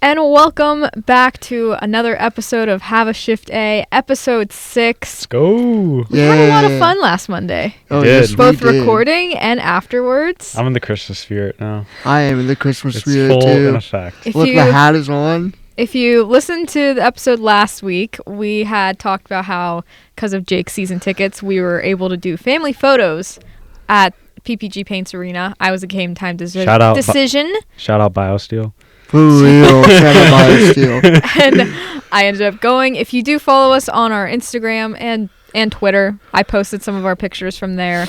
and welcome back to another episode of Have a Shift A, episode 6. Let's go. We had a lot of fun last Monday. Oh, yes, both recording and afterwards. I'm in the Christmas spirit now. I am in the Christmas It's spirit full too. in effect. Look, the hat is on. If you listened to the episode last week, we had talked about how, because of Jake's season tickets, we were able to do family photos at PPG Paints Arena. I was a game time decision. Shout out BioSteel. For real. Steel. And I ended up going. If you do follow us on our Instagram and Twitter, I posted some of our pictures from there.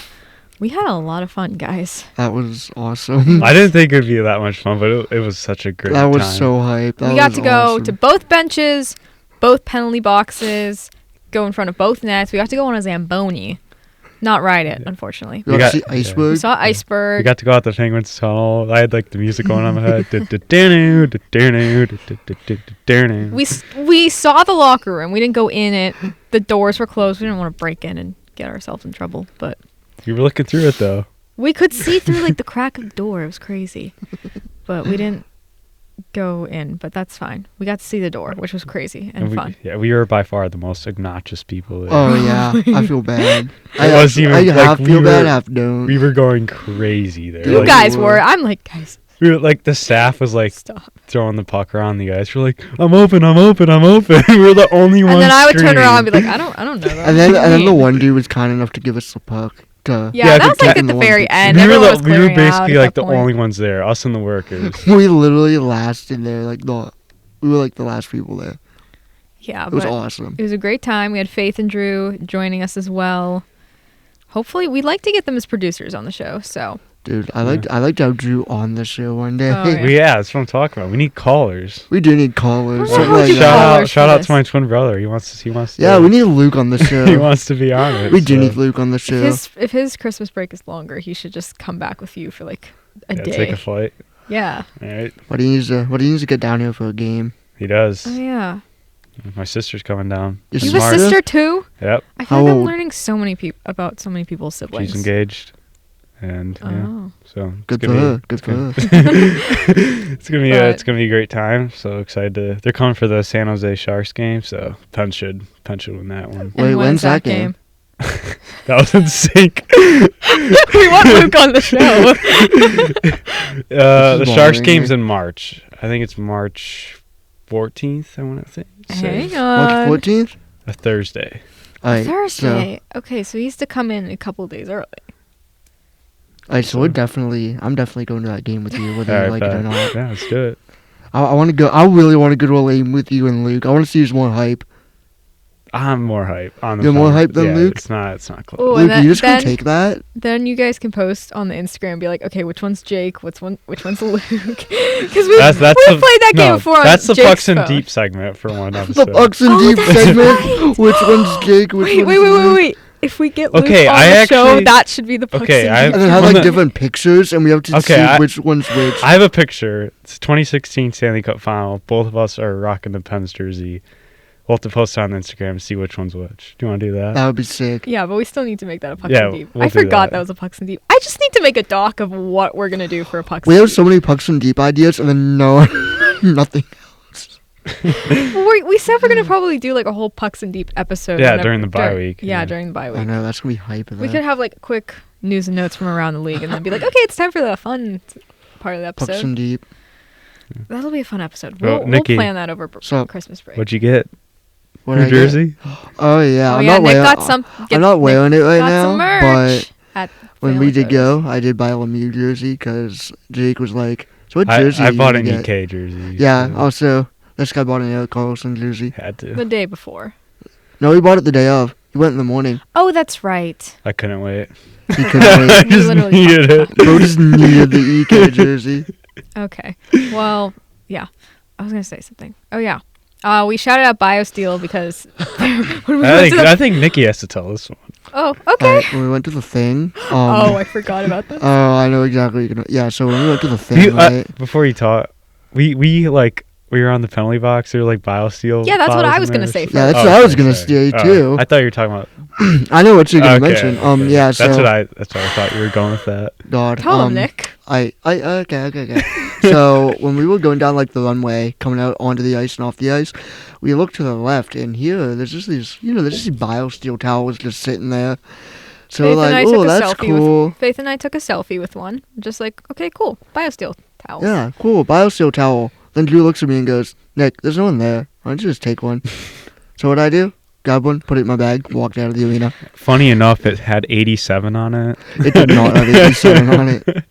We had a lot of fun, guys. That was awesome. I didn't think it would be that much fun, but it was such a great time. That was so hype. We got to go to both benches, both penalty boxes, go in front of both nets. We got to go on a Zamboni. Not ride it, unfortunately. We got to see Iceberg. We saw Iceberg. We got to go out the Penguins Tunnel. I had like the music going on my head. We saw the locker room. We didn't go in it. The doors were closed. We didn't want to break in and get ourselves in trouble. But you were looking through it though. We could see through like the crack of the door. It was crazy. But we didn't go in, but that's fine. We got to see the door, which was crazy and fun. Yeah, we were by far the most obnoxious people there. Oh yeah, I feel bad. I half feel bad, half don't. We were going crazy there. You guys were. I'm like, guys. We were like, the staff was like Stop. throwing the puck around the ice. We're like, I'm open. We were the only ones. And then I would screaming. turn around and be like, I don't know that. And then the one dude was kind enough to give us the puck. Yeah, that was like at the very end. We were Everyone was basically like the point. only ones there, us and the workers. We literally lasted there, we were like the last people there. Yeah, it was awesome. It was a great time. We had Faith and Drew joining us as well. Hopefully, we'd like to get them as producers on the show. So, dude, I liked to have Drew on the show one day. Oh, yeah. Yeah, that's what I'm talking about. We need callers. We do need callers. Shout out to my twin brother. He wants to. Yeah, we need Luke on the show. He wants to be on it. We do need Luke on the show. If his Christmas break is longer, he should just come back with you for like a day. Take a flight. Yeah. All right. What he needs to get down here for a game. He does. Oh yeah. My sister's coming down. You have a sister too? Yep. I feel like I'm learning so many about so many people's siblings. She's engaged. And yeah, so good for her. Good for her. It's gonna be a great time. So excited they're coming for the San Jose Sharks game. So Penn should win that one. Wait, when's that game? That was in sync. We want Luke on the show. The Sharks game's in March. I think it's March 14th. I want to think. Hang on. March 14th. A Thursday. Thursday. Okay, so he has to come in a couple of days early. Alright, so I'm definitely going to that game with you, whether you like it or not. Yeah, let's do it. I want to go. I really want to go to a game with you and Luke. I want to see who's more hype. I'm more hype. You're more hype than Luke? It's not close. Ooh, Luke, you just gonna take that? Then you guys can post on the Instagram and be like, okay, which one's Jake? Which one's Luke? Because we've played that game before. That's the Jake's Pucks and phone. Deep segment for one episode. The Pucks and Deep segment. Right. Which one's Jake? Wait. If we get Luke on the show, that should be the Pucks and Deep. And then have like different pictures, and we have to see which one's which. I have a picture. It's 2016 Stanley Cup Final. Both of us are rocking the Pens jersey. We'll have to post it on Instagram and see which one's which. Do you want to do that? That would be sick. Yeah, but we still need to make that a Pucks and Deep. We'll I forgot that was a Pucks and Deep. I just need to make a doc of what we're going to do for a Pucks and Deep. We have so many Pucks and Deep ideas, and then nothing else. Well, we said we're going to probably do like a whole Pucks and Deep episode. Yeah, during the bye week. Yeah, during the bye week. I know, that's going to be hype. We could have like quick news and notes from around the league and then be like, okay, it's time for the fun part of the episode. Pucks and Deep. That'll be a fun episode. Well, We'll Nikki, plan that over Christmas break. What'd you get? New jersey? Oh yeah, I'm not wearing it right now. Some merch but when we did go, I did buy a Lemieux jersey because Jake was like, "So what jersey?" I bought an EK jersey. Yeah. So. Also, this guy bought an Eric Carlson jersey. Had to. The day before. No, he bought it the day of. He went in the morning. Oh, that's right. I couldn't wait. He couldn't wait. I just needed it. Bro just needed the EK jersey. Okay. Well, yeah. I was gonna say something. Oh yeah. We shouted out BioSteel because I think Nikki has to tell this one. Oh, okay. When we went to the thing. I forgot about this. Oh, I know exactly. Yeah, so when we went to the thing, right? Before you talk, we were on the penalty box. There were like BioSteel. Yeah, that's what I was gonna say. Yeah, that's what I was gonna say too. I thought you were talking about. I know what you're gonna mention. Yeah, so that's what I thought you were going with that. God. Tell him, Nick. Okay. So when we were going down like the runway, coming out onto the ice and off the ice, we looked to the left, and here there's just these biosteel towels just sitting there. So Faith we're and I like, took oh, a that's selfie cool. Faith and I took a selfie with one. Just like, okay, cool. BioSteel towels. Yeah, cool. Biosteel towel. Then Drew looks at me and goes, Nick, there's no one there. Why don't you just take one? So what I do? Grab one, put it in my bag, walked out of the arena. Funny enough, it had 87 on it. It did not have 87 on it.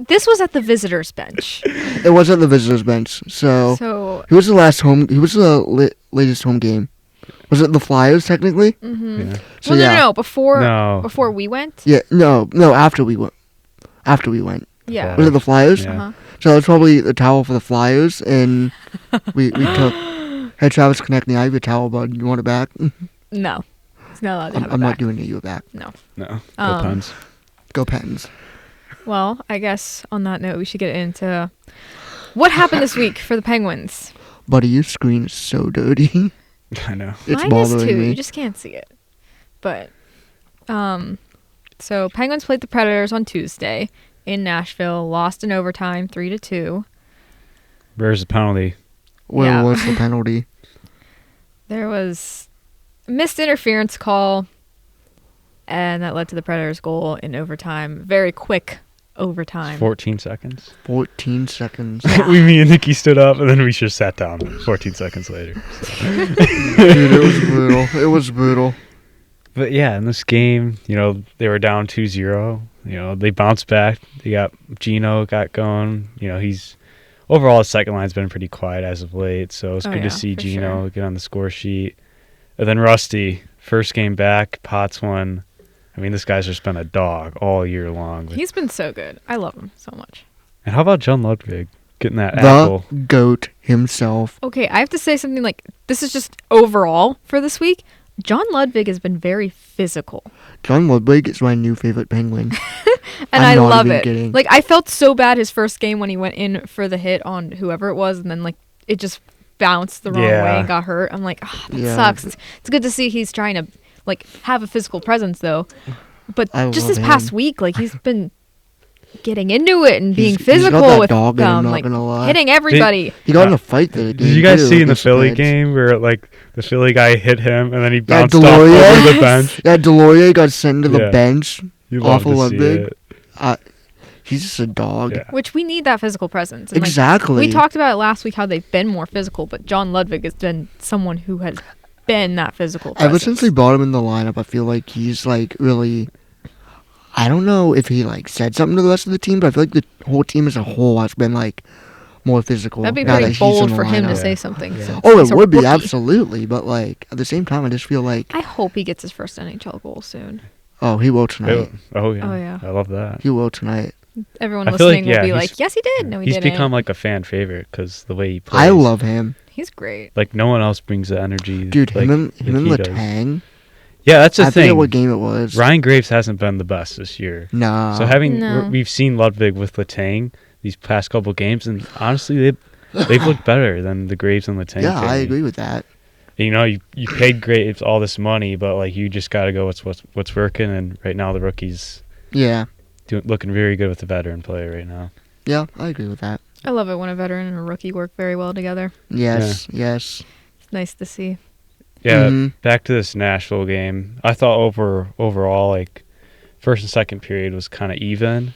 This was at the visitors' bench. It was at the visitors' bench. So who was the last home? Who was the latest home game? Was it the Flyers technically? Mm-hmm. Yeah. So well, yeah. no. Before we went. Yeah, no. After we went. Yeah. Was it the Flyers? Yeah. Uh-huh. So that's probably the towel for the Flyers, and we took. Hey Travis, connect the Ivy towel, bud. You want it back? No, it's not allowed to have it I'm back. not giving you it back. No. No. Um, Go Pens. Well, I guess on that note, we should get into what happened this week for the Penguins. Buddy, your screen is so dirty. I know. It's Mine is bothering too. me. You just can't see it. But, so Penguins played the Predators on Tuesday in Nashville, lost in overtime, 3-2. Where's the penalty? Where was the penalty? There was a missed interference call, and that led to the Predators' goal in overtime. Very quick overtime. 14 seconds. 14 seconds. Me and Nikki stood up, and then we just sat down 14 seconds later. Dude, it was brutal. It was brutal. But yeah, in this game, they were down 2-0. They bounced back. They got Gino got going. He's overall his second line's been pretty quiet as of late, so it's good to see Gino get on the score sheet. And then Rusty, first game back, Potts won. I mean, this guy's just been a dog all year long. He's been so good. I love him so much. And how about John Ludwig getting that The apple? GOAT himself. Okay, I have to say something like, this is just overall for this week. John Ludwig has been very physical. John Ludwig is my new favorite Penguin. And I'm I not love even it. kidding. Like, I felt so bad his first game when he went in for the hit on whoever it was, and then, like, it just bounced the wrong way and got hurt. I'm like, that sucks. It's good to see he's trying to, like, have a physical presence, though. But just this past week, like, he's been getting into it and being physical he's got that with dog in him, not like, gonna lie. hitting everybody. He got in a fight the other day. Did you guys too, see in the against Philly Reds. game where, like, the Philly guy hit him, and then he Yeah, bounced off over Delorier. the bench? Yeah, Delorier got sent to the Yeah. bench. You love Awful to see Ludwig. it. He's just a dog. Yeah. Which we need that physical presence. And, like, Exactly. we talked about it last week how they've been more physical, but John Ludwig has been someone who has been that physical presence. Ever since they brought him in the lineup, I feel like he's like really. I don't know if he like said something to the rest of the team, but I feel like the whole team as a whole has been like more physical. That'd be now pretty that he's in bold the for him to lineup. say something. Yeah. since Oh, he's it a would be rookie. absolutely, but like at the same time, I just feel like I hope he gets his first NHL goal soon. he will tonight. Oh, yeah. Oh, yeah. I love that. He will tonight. Everyone I feel listening like, will be he's- like, yes, he did. No, he He's didn't. become like a fan favorite because the way he plays. I love him, He's great. Like, no one else brings the energy. dude. like, him and he does. Letang. Yeah, that's the I forget thing. what game it was. Ryan Graves hasn't been the best this year. Nah. So No. we've seen Ludwig with Letang these past couple games, and honestly, they've looked better than the Graves and Letang. yeah, I pairing. agree with that. And, you paid Graves all this money, but like you just got to go what's working. And right now, the rookie's Yeah, looking very good with the veteran player right now. yeah, I agree with that. I love it when a veteran and a rookie work very well together. Yes. It's nice to see. Yeah, Mhm. back to this Nashville game. I thought overall, like, first and second period was kind of even.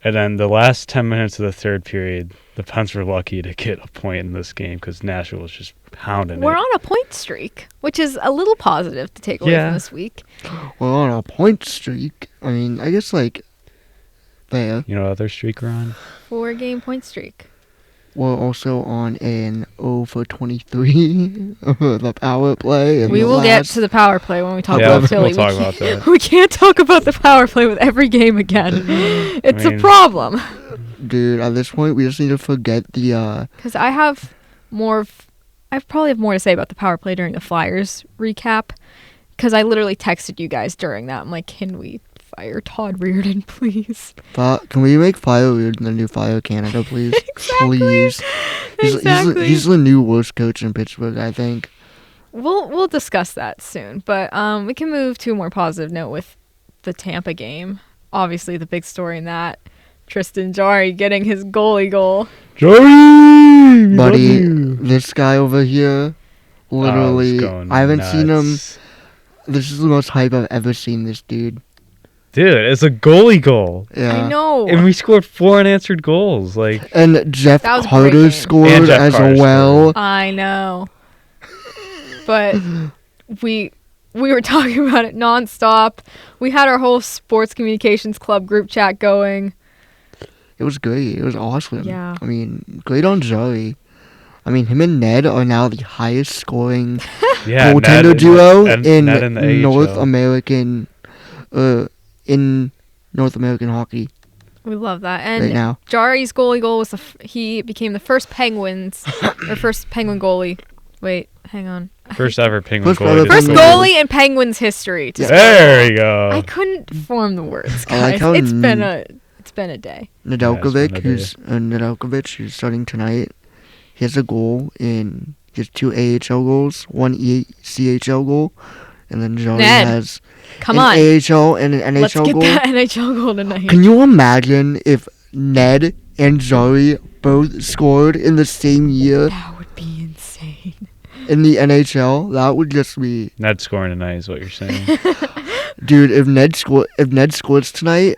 And then the last 10 minutes of the third period, the Pens were lucky to get a point in this game because Nashville was just pounding We're it. on a point streak, which is a little positive to take away Yeah. from this week. We're on a point streak. I mean, I guess like there. Other streak we're on. 4-game point streak. We're also on an 0 for 23 the power play. And We the will get last- to the power play when we talk Yeah, about Philly. we'll talk we about can't- that. We can't talk about the power play with every game again. It's a mean- problem. Dude, at this point, we just need to forget the. Because I probably have more to say about the power play during the Flyers recap. Because I literally texted you guys during that. I'm like, can we fire Todd Reardon, please? Can we make Fire Weird the new Fire Canada, please? Exactly. Please. Exactly. He's the new worst coach in Pittsburgh, I think. We'll discuss that soon. But we can move to a more positive note with the Tampa game. Obviously, the big story in that Tristan Jarry getting his goalie goal. Joey, we love Buddy, you. this guy over here, literally, Oh, it's going I haven't seen him. nuts. This is the most hype I've ever seen this dude. Dude, it's a goalie goal. Yeah. I know. And we scored 4 unanswered goals. Like, And Jeff That was a great Carter game. scored And Jeff as Carter well. I know. But we were talking about it nonstop. We had our whole sports communications club group chat going. It was great. It was awesome. Yeah. I mean, great on Jarry. I mean, him and Ned are now the highest scoring yeah, goaltender Ned duo and in Ned in the North AHL. American, in North American hockey We love that. right And now. Jarry's goalie goal was he became the first Penguins or first Penguin goalie. Wait, hang on. First ever Penguin First ever goalie. to First score. Penguin. goalie in Penguins history. To Yeah. score. There you go. I couldn't form the words, I like guys. how It's been a day. Nedeljkovic, Yeah, Nedeljkovic, who's starting tonight. He has a goal in just 2 AHL goals, 1 CHL goal, and then Jarry Ned, has Come an on. AHL and an Let's NHL get goal. that NHL goal tonight. Can you imagine if Ned and Jarry both scored in the same year That would be insane. in the NHL? That would just be, Ned scoring tonight is what you're saying. dude. If Ned scores tonight,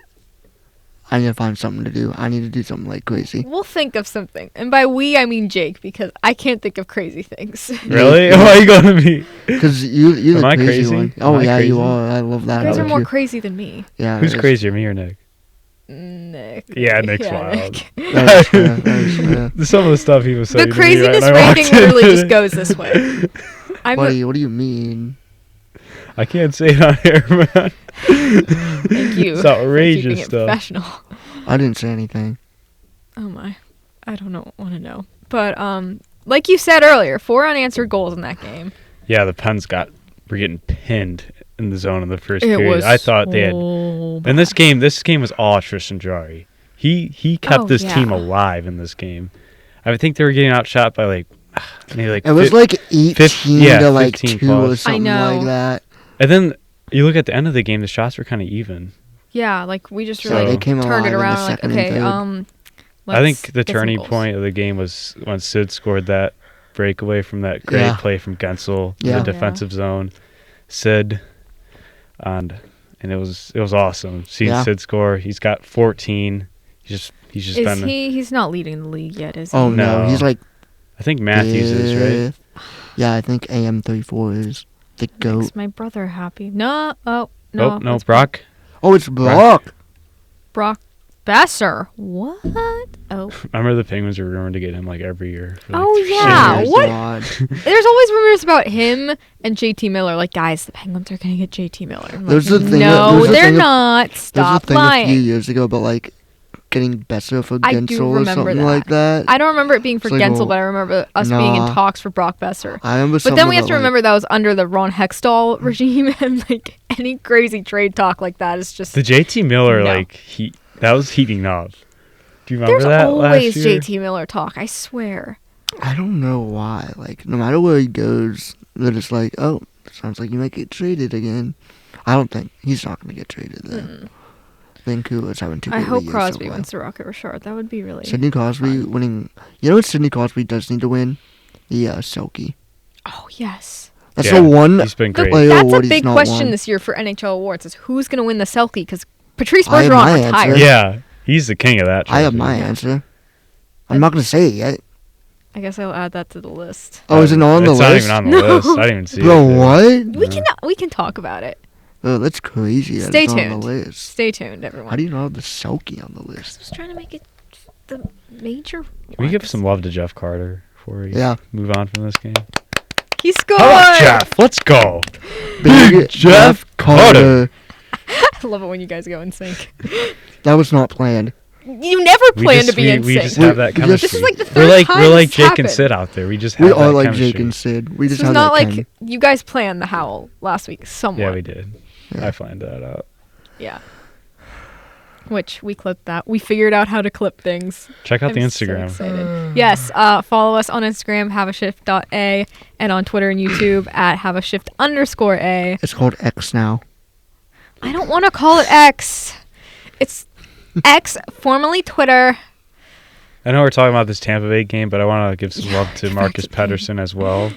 I need to find something to do. I need to do something like crazy. We'll think of something. And by we, I mean Jake, because I can't think of crazy things. Really? Yeah. Why are you going to me? Because you're Am the I crazy crazy? one. Am Oh I yeah, you crazy? are. I love that. You guys are about more you. crazy than me. Yeah. Who's it's- crazier, me or Nick? Nick. Yeah, Nick's wild. Nick. That is fair, that is fair. Some of the stuff he was saying. The to me right craziness when I walked ranking in. literally just goes this way. I'm Buddy, what do you mean? I can't say it on here, man. Thank you. It's for outrageous keeping it stuff. professional. I didn't say anything. Oh my. I don't want to know. But like you said earlier, 4 unanswered goals in that game. Yeah, the Pens were getting pinned in the zone in the first It period. was I thought they had. so In this bad. game was all Tristan Jarry. He kept Oh, this team yeah. alive in this game. I think they were getting outshot by maybe It was like 18 yeah, to like 15 2 or plus. something I know. like that. And then you look at the end of the game, the shots were kind of even. Yeah, like we just So- really They came turned alive it in the around. Like, second and okay, third. I think let's the get some turning goals. point of the game was when Sid scored that breakaway from that great Yeah. play from Gensel in Yeah. the defensive zone. Sid, and it was awesome seeing Yeah. Sid score. He's got 14. He's just Is been. he's not leading the league yet, is he? Oh no, No. he's like I think Matthews is right. Yeah, I think AM34 is the goat. Makes my brother happy. No, no, No, it's Brock. Oh, it's Brock. Brock Besser. What? Oh, Remember the Penguins were rumored to get him like every year. For, like, Oh, 3 yeah. years. What? God. there's always rumors about him and JT Miller. Like, guys, the Penguins are gonna get JT Miller. I'm There's like, a thing- no, there's a they're thing- not. There's a Stop thing a few lying. years ago about like getting Besser for I do Gensel or remember something that. like that. I don't remember it being for It's like, Gensel, well, but I remember us being in nah. talks for Brock Besser. I remember But something then we have about, to remember that was under the Ron Hextall regime, and like any crazy trade talk like that is just. The JT Miller No. that was heating up. Do you remember There's that always last year? JT Miller talk. I swear. I don't know why. Like, no matter where he goes, they're just like, oh, sounds like you might get traded again. I don't think he's not going to get traded then. Vancouver's having too good I of a hope year Crosby so far. wins the Rocket Richard. That would be really. Sidney Crosby fun. winning. You know what Sidney Crosby does need to win? The Selkie. Oh yes. That's Yeah, the one He's been The- great. player That's a award he's big not question won. this year for NHL awards: is who's going to win the Selkie? Because Patrice I have Bergeron my retired. answer. Yeah, he's the king of that. I have trophy. my answer. I'm not going to say it yet. I guess I'll add that to the list. Oh, is it not on the it's list? not even on the No. list. I didn't even see Bro, it. what? We can talk about it. Oh, that's crazy. That Stay it's not on tuned. the list. Stay tuned, everyone. How do you not have the Selkie on the list? Just trying to make it the major. Can we give some love to Jeff Carter before we Yeah. move on from this game? He scored. How about Jeff? Let's go. Big Jeff Carter. I love it when you guys go in sync. That was not planned. You never plan to be in we sync. just have that We just- chemistry. This is like the we're third like time we're like this Jake happened. and Sid out there. We just have We that are like chemistry. Jake and Sid. We This just is have not that like chem. you guys planned the howl last week. Somewhat. Yeah, we did. Yeah. I planned that out. Yeah. Which we clipped that. We figured out how to clip things. Check out the I'm so Instagram. excited. Yes, follow us on Instagram, haveashift.a, and on Twitter and YouTube at haveashift_a. It's called X now. I don't want to call it X. It's X, formerly Twitter. I know we're talking about this Tampa Bay game, but I want to give some love to Marcus Pedersen as well.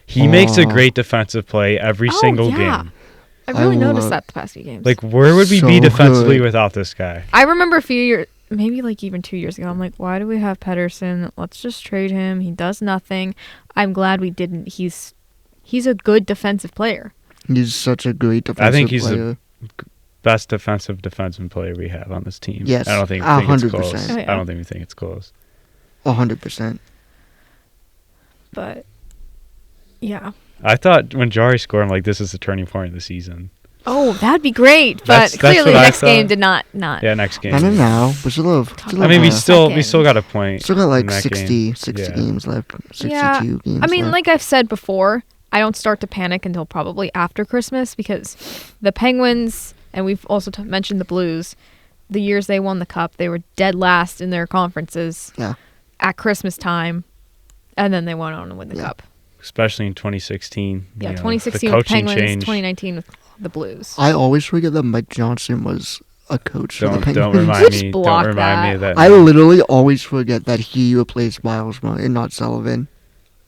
He makes a great defensive play every single game. I really noticed that the past few games. Like, where would we be defensively without this guy? I remember a few years, maybe like even 2 years ago, I'm like, why do we have Pedersen? Let's just trade him. He does nothing. I'm glad we didn't. He's a good defensive player. He's such a great defensive player. I think he's the best defensive player we have on this team. Yes, I don't think it's 100%. close. Oh, yeah. I don't think we think it's close. 100%. But, yeah. I thought when Jarry scored, I'm like, this is the turning point of the season. Oh, that'd be great. But That's clearly what I next game thought. did not. Yeah, next game. I don't know. We still have. I mean, we still got a point. Still got like in that 60 game. games left. 62 Yeah, games I mean, left. like I've said before, I don't start to panic until probably after Christmas because the Penguins, and we've also mentioned the Blues, the years they won the Cup, they were dead last in their conferences at Christmas time, and then they went on to win the Cup. Especially in 2016. Yeah, you know, 2016 the with coaching Penguins, change. 2019 with the Blues. I always forget that Mike Johnson was a coach for the Penguins. Don't remind Just me. block Don't remind me of that. I literally always forget that he replaced Miles and not Sullivan.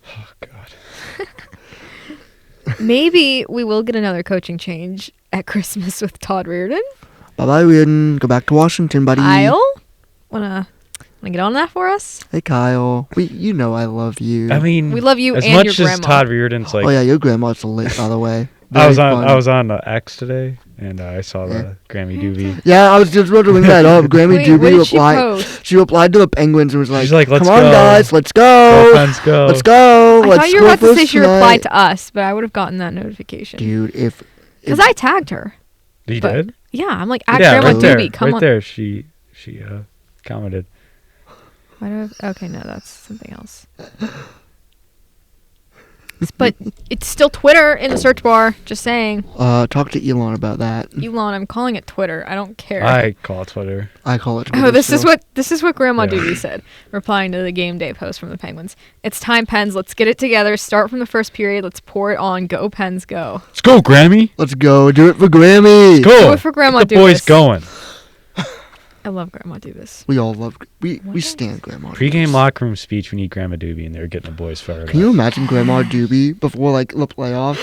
Oh God. Maybe we will get another coaching change at Christmas with Todd Reardon. Bye-bye, Reardon. Go back to Washington, buddy. Kyle, wanna get on that for us? Hey, Kyle. You know I love you. I mean, We love you as and much your as grandma. Todd Reardon's like. Oh yeah, your grandma's lit, by the way. I was Very on fun. X today, and I saw the Grammy Doobie. Yeah, I was just about to bring that up. Grammy Wait, Doobie what did she replied. post? She replied to the Penguins and was like, She's like, "Let's come on, go. guys, let's Go, go. Pens, go. Let's go. I Let's thought you were about to score say first she replied tonight." to us, but I would have gotten that notification. Dude, Because I tagged her. He But- did? Yeah, I'm like, at Yeah, Grandma right there. Doobie, come Right on. there. She commented. Why do okay, no, that's something else. But it's still Twitter in the search bar. Just saying. Talk to Elon about that. Elon, I'm calling it Twitter. I don't care. I call it Twitter. I call it. Oh, Twitter this is still. what Grandma Yeah. Doobie said, replying to the game day post from the Penguins. It's time, Pens. Let's get it together. Start from the first period. Let's pour it on. Go, Pens, go. Let's go, Grammy. Let's go. Do it for Grammy. Go. Do it for Grandma Get the boys Doobie. going. I love Grandma Doobie. We all love. We stand Grandma. Pre-game Doobie. locker room speech. We need Grandma Doobie, and they're getting the boys fired Can you up. imagine Grandma Doobie before like the playoffs?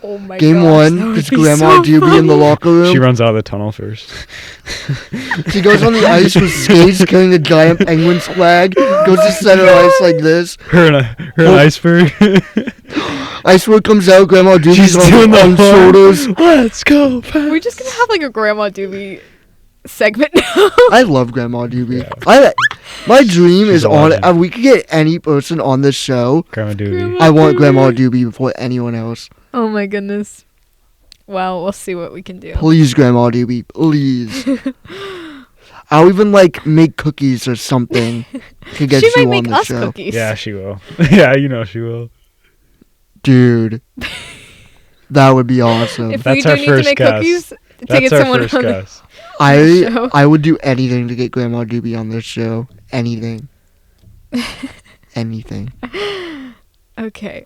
Oh my Game gosh, that one, would just be Grandma so Doobie in the funny. locker room. She runs out of the tunnel first. She goes on the ice with skates, carrying a giant Penguins flag. Goes to center ice like this. Her an iceberg. Iceberg comes out. Grandma Doobie's She's doing the on horn. shoulders. Let's go, Pens. We're just gonna have like a Grandma Doobie segment now. I love Grandma Doobie. Yeah. My dream She's is a on. legend. We could get any person on this show. Grandma Doobie. Grandma- I want Grandma Doobie before anyone else. Oh my goodness. Well, we'll see what we can do. Please, Grandma Doobie, please. I'll even like make cookies or something to get She you might on make the us show. cookies. Yeah, she will. Yeah, you know she will. Dude, that would be awesome. If That's we our do need to first make guess. cookies, to That's get our someone first on the guess. show. I would do anything to get Grandma Doobie on this show. Anything. Anything. Okay.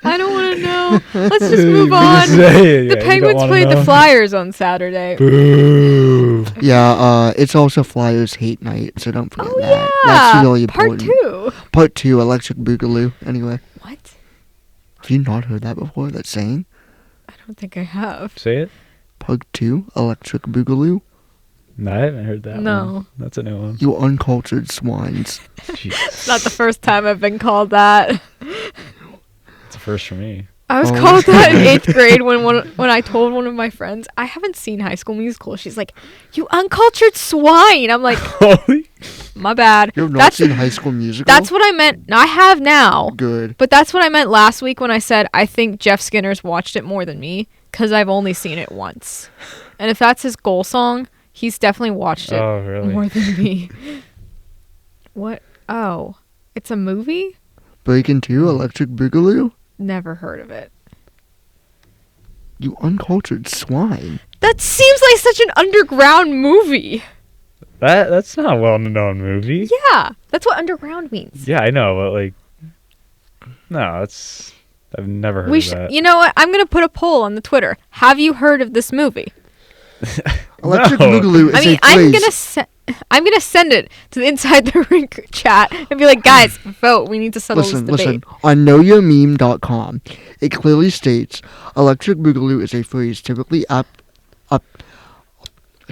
I don't want to know. Let's just move on. The Penguins played the Flyers on Saturday. Boo. Yeah, it's also Flyers hate night, so don't forget Oh that. yeah, That's really part important. 2. Part 2, Electric Boogaloo. Anyway, What? have you not heard that before? That saying? I don't think I have. Say it. Part 2, Electric Boogaloo. No, I haven't heard that No. one. That's a new one. You uncultured swines. Jesus. Not the first time I've been called that. It's a first for me. I was Oh. called that in 8th grade when I told one of my friends, I haven't seen High School Musical. She's like, you uncultured swine. I'm like, Holy. my bad. You have not That's seen High School Musical? That's what I meant. I have now. Good. But that's what I meant last week when I said I think Jeff Skinner's watched it more than me because I've only seen it once. And if that's his goal song, he's definitely watched it Oh, really? more than me. What? Oh, it's a movie? Breaking 2, Electric Boogaloo? Never heard of it. You uncultured swine. That seems like such an underground movie. That's not a well-known movie. Yeah, that's what underground means. Yeah, I know, but like, no, that's I've never heard of that. You know what? I'm gonna put a poll on the Twitter. Have you heard of this movie? Electric No. Boogaloo is I mean, a phrase. I'm gonna send it to the Inside the Rink chat and be like, guys, vote. We need to settle this debate. Listen. On knowyourmeme.com, it clearly states Electric Boogaloo is a phrase typically I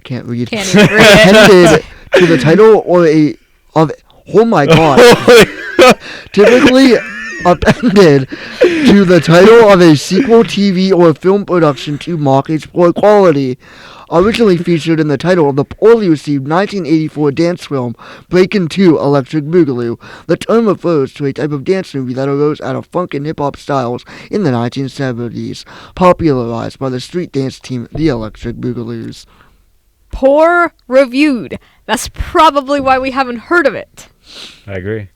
can't read. Can't even read it. Appended to the title of oh my god. Typically appended to the title of a sequel, TV, or film production to mock its poor quality. Originally featured in the title of the poorly received 1984 dance film Breakin' 2 Electric Boogaloo, the term refers to a type of dance movie that arose out of funk and hip-hop styles in the 1970s, popularized by the street dance team The Electric Boogaloos. Poor reviewed. That's probably why we haven't heard of it. I agree.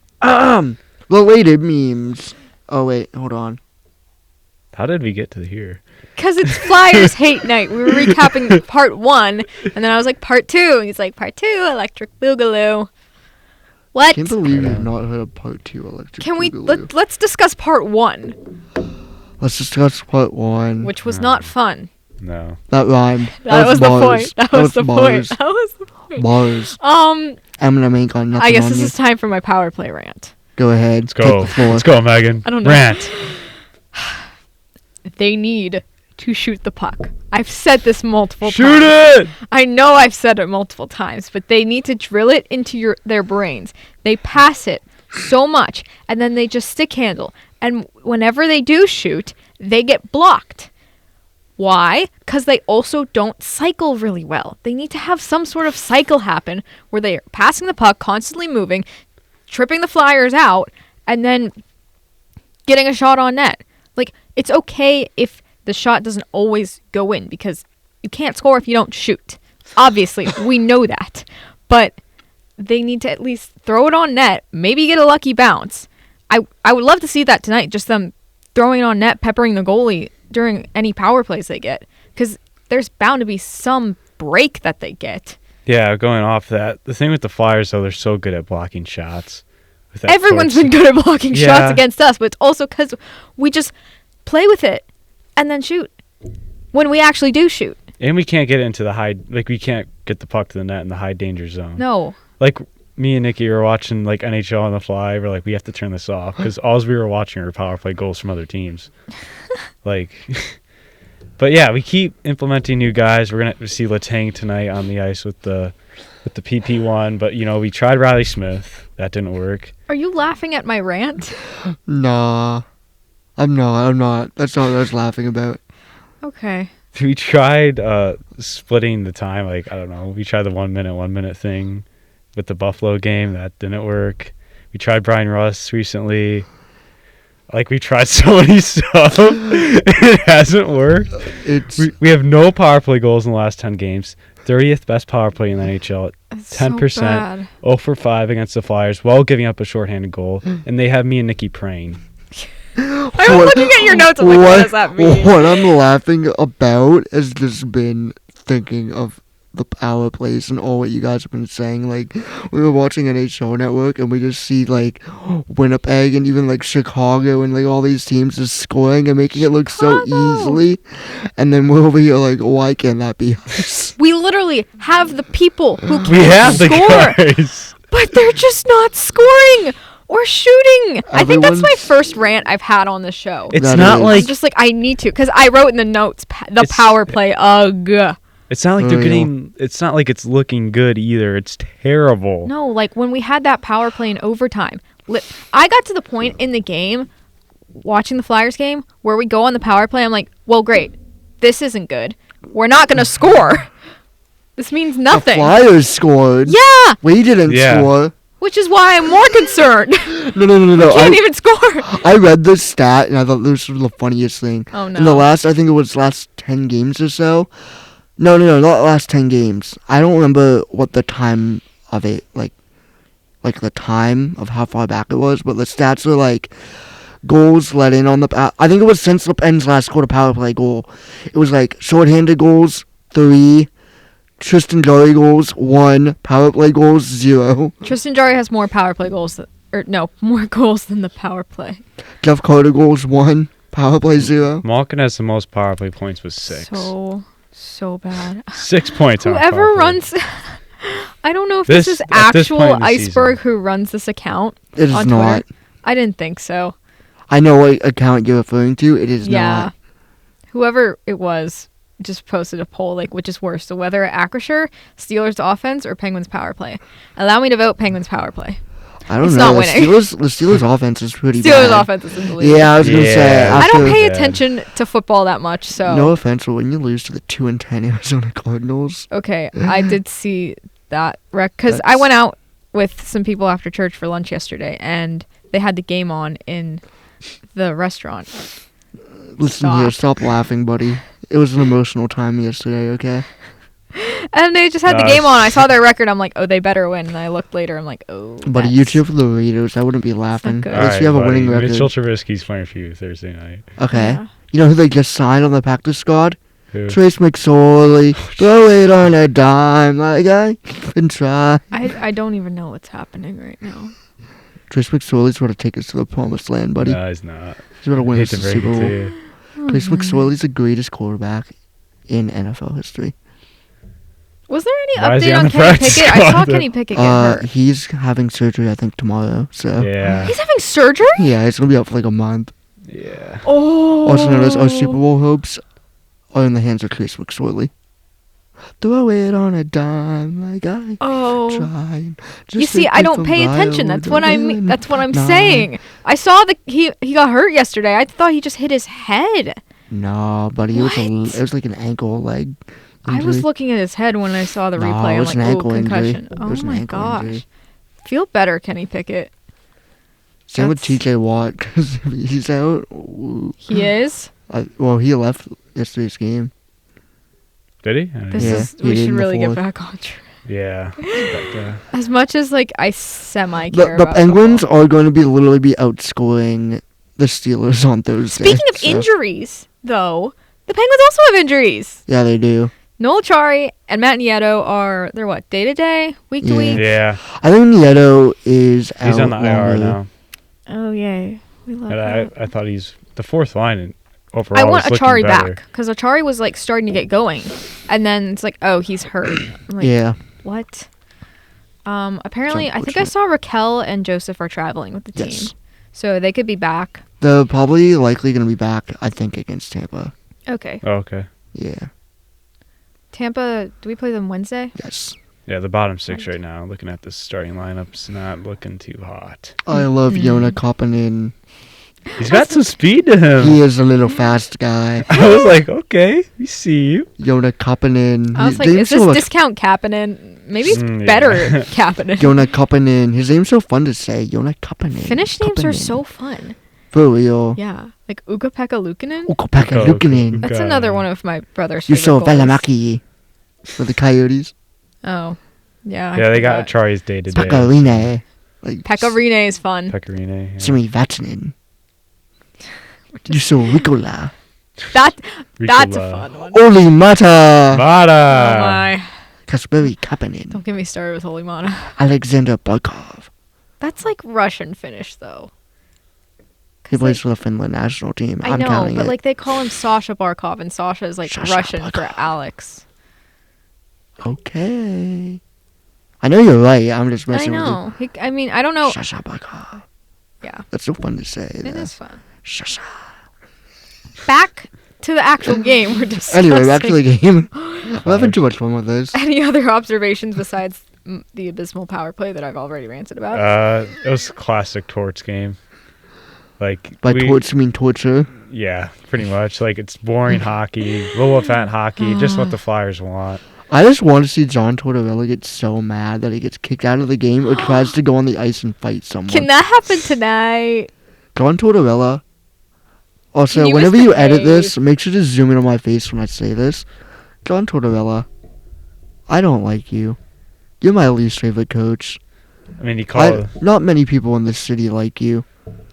Related memes. Oh wait, hold on. How did we get to here? Because it's Flyers Hate Night. We were recapping part 1, and then I was like, part 2. And he's like, part 2, Electric Boogaloo. What? I can't believe you've not heard of part 2 Electric Can we Boogaloo. let's discuss part 1, Let's discuss part 1. which was not fun. No. That rhymed. That was the bars. point. That was the point. bars. That was the point. Bars. Um, Eminem ain't got nothing I guess on this you. is time for my power play rant. Go ahead. Let's go. Take the floor. Let's go, Megan. I don't know. Rant. They need to shoot the puck. I've said this multiple Shoot times. it! I know I've said it multiple times, but they need to drill it into their brains. They pass it so much, and then they just stick handle. And whenever they do shoot, they get blocked. Why? Because they also don't cycle really well. They need to have some sort of cycle happen where they're passing the puck, constantly moving, tripping the Flyers out, and then getting a shot on net. Like, it's okay if the shot doesn't always go in because you can't score if you don't shoot. Obviously, we know that. But they need to at least throw it on net, maybe get a lucky bounce. I would love to see that tonight, just them throwing it on net, peppering the goalie during any power plays they get. Because there's bound to be some break that they get. Yeah, going off that. The thing with the Flyers, though, they're so good at blocking shots. With that Everyone's force. been good at blocking Yeah. shots against us, but it's also because we just play with it and then shoot when we actually do shoot. And we can't get into the high, like, we can't get the puck to the net in the high danger zone. No. Like, me and Nikki were watching, like, NHL on the fly. We're like, we have to turn this off because all we were watching are power play goals from other teams. Like, but yeah, we keep implementing new guys. We're going to see Letang tonight on the ice with the PP1. But, you know, we tried Riley Smith. That didn't work. Are you laughing at my rant? Nah. I'm not. That's not what I was laughing about. Okay. We tried splitting the time. Like, I don't know. We tried the 1 minute thing with the Buffalo game. That didn't work. We tried Brian Russ recently. Like, we tried so many stuff. It hasn't worked. We have no power play goals in the last 10 games. 30th best power play in the NHL. That's 10%. So bad. 0 for 5 against the Flyers while giving up a shorthanded goal. And they have me and Nikki praying. I'm looking at your notes. I'm like, what does that mean? What I'm laughing about has just been thinking of the power plays and all what you guys have been saying. Like, we were watching NHL Network and we just see, like, Winnipeg and even, like, Chicago and, like, all these teams just scoring and making it look so Chicago. easily. And then we're over here like, why can't that be us? We literally have the people who We can have the score, guys. but they're just not scoring or shooting. I think that's my Everyone's- first rant I've had on the show. It's That not is. I'm like just like, I need to, because I wrote in the notes, the It's- power play, ugh. it's not like they're Oh, yeah. getting. It's not like it's looking good either. It's terrible. No, like when we had that power play in overtime, I got to the point in the game, watching the Flyers game, where we go on the power play. I'm like, well, great. This isn't good. We're not going to score. This means The nothing. Flyers scored. Yeah, We didn't Yeah. score. which is why I'm more concerned. No. Can't even score. I read this stat and I thought this was the funniest thing. Oh, no. In the last, I think it was last 10 games or so. No, not last 10 games. I don't remember what the time of it, like the time of how far back it was, but the stats are like goals let in on the, I think it was since Lepen's last scored a power play goal. It was like shorthanded goals, 3, Tristan Jarry goals, 1, power play goals, 0. Tristan Jarry has more power play goals, more goals than the power play. Jeff Carter goals, 1, power play 0. Malkin has the most power play points with 6. So bad. 6 points. on Whoever power play. runs, I don't know if this is at this actual point in the Iceberg season. who runs this account It is on not. Twitter. I didn't think so. I know what account you're referring to. It is Yeah. not. Whoever it was just posted a poll, like, which is worse, the weather at Acrisure, Steelers offense, or Penguins power play? Allow me to vote Penguins power play. I don't It's know. not winning. The Steelers offense is pretty Steelers bad. offense is in the league. Yeah, I was gonna say. Yeah. I don't after- pay bad. attention to football that much, so. No offense, but when you lose to the 2-10 Arizona Cardinals, Okay, I did see that wreck because I went out with some people after church for lunch yesterday, and they had the game on in the restaurant. listen here, Stop. stop laughing, buddy. It was an emotional time yesterday. Okay. And they just had the Nice. game on. I saw their record. I'm like, oh, they better win. And I looked later. I'm like, oh. Buddy, you cheer for the Raiders. I wouldn't be laughing. good. At least you have a winning record. Mitchell Trubisky's playing for you Thursday night. Okay. Yeah. You know who they just signed on the practice squad? Who? Trace McSorley. Throw it on a dime, like I can try. I don't even know what's happening right now. Trace McSorley's going to take us to the promised land, buddy. No, he's not. He's going to win Hate us to the break Super it Bowl. to you. Trace McSorley's the greatest quarterback in NFL history. Was there any Why is he update on on the Kenny practice Pickett? I saw squad? Kenny Pickett get hurt. He's having surgery, I think, tomorrow. So Yeah. He's having surgery? yeah, it's going to be out for like a month. Yeah. Oh. Also notice our Super Bowl hopes are in the hands of Trace McSorley. Throw it on a dime, like I Oh. tried. You see, I don't pay attention. That's what I mean. That's what I'm saying. I saw he got hurt yesterday. I thought he just hit his head. No, buddy, What? it was like an ankle leg. I was injury. looking at his head when I saw the No, replay. it I'm was like, an oh, ankle injury. concussion. It Oh was an my ankle gosh. injury. Feel better, Kenny Pickett. Same with That's- TJ Watt because he's out. He is. Well, he left yesterday's game. Did he? I This didn't- Yeah, is. he We did should in the really get fourth. back on track. Yeah. But, As much as like I semi care The about Penguins football. are going to be literally be outscoring the Steelers on Thursday. Speaking of so- injuries, though, the Penguins also have injuries. Yeah, they do. Noel Chari and Matt Nieto are they're what, day to day, week to Yeah. week. yeah. I think Nieto is out. He's on the IR longer. now. Oh yay, we love And that. I thought he's the fourth line and overall. I want is looking Achari better. back because Achari was like starting to get going, and then it's like, oh, he's hurt. I'm like, Yeah. What? Apparently, It's I think I saw Raquel and Joseph are traveling with the team, Yes. so they could be back. They're probably likely going to be back, I think, against Tampa. Okay, Oh, okay. Yeah. Tampa. Do we play them Wednesday? Yes. Yeah, the bottom six right now. Looking at the starting lineup's not looking too hot. I love Mm. Yona Koppinen. He's got some speed to him. He is a little fast guy. I was like, okay, we see you. Yona Koppinen. I was like, is this discount Kapanen? Maybe it's Mm, yeah. better Kapanen. Yona Koppinen. His name's so fun to say. Yona Koppinen. Finnish names are Koppinen. so fun. For real. Yeah, like Ukko-Pekka Luukkonen. Ukko-Pekka Ukko- Luukkonen. That's God. another one of my brother's You saw favorite goals. Velamaki for the Coyotes. Oh, yeah. I Yeah, they forgot. got Achari's day to day. Pakarine. Like Pecorine is fun. Pecorine. Yeah. Simi Vatanen. You saw Ricola. That's a Ricola. fun one. Oli Mata. Oh Mata. my! Kasperi Kapanen. Don't get me started with Holy Mana. Alexander Barkov. That's like Russian Finnish though. He 'Cause plays they- for the Finland national team. I I'm know, counting but it. like they call him Sasha Barkov, and Sasha is like Sasha Russian for Barkov. Alex. Okay. I know you're right. I'm just I messing with know. I mean, I don't you. know. Sasha Barkov. Yeah, That's so fun to say. it though. is fun. Sasha. Back to the actual game. We're discussing. Anyway, back to the game. I'm having too much fun with this. Any other observations besides the abysmal power play that I've already ranted about? It was a classic Torts game. Like By torch, you mean torture? Yeah, pretty much. Like it's boring hockey, low event hockey, just what the Flyers want. I just want to see John Tortorella get so mad that he gets kicked out of the game or tries to go on the ice and fight someone. Can that happen tonight? John Tortorella. Also, Can you whenever you edit misbehave? this, make sure to zoom in on my face when I say this. John Tortorella, I don't like you. You're my least favorite coach. I mean, he called. Not many people in this city like you.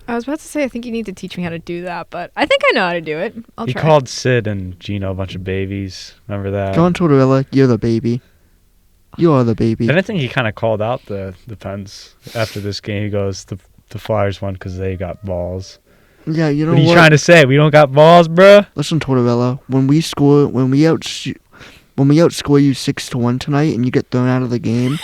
I was about to say I think you need to teach me how to do that, but I think I know how to do it. I'll He try. called Sid and Gino a bunch of babies. Remember that? John Tortorella, you're the baby. You are the baby. And I think he kind of called out the Pens after this game. He goes, the Flyers won because they got balls. Yeah, you know What are you what? trying to say? We don't got balls, bruh? Listen, Tortorella, when we score, when we outshoot, when we outscore you 6-1 tonight and you get thrown out of the game,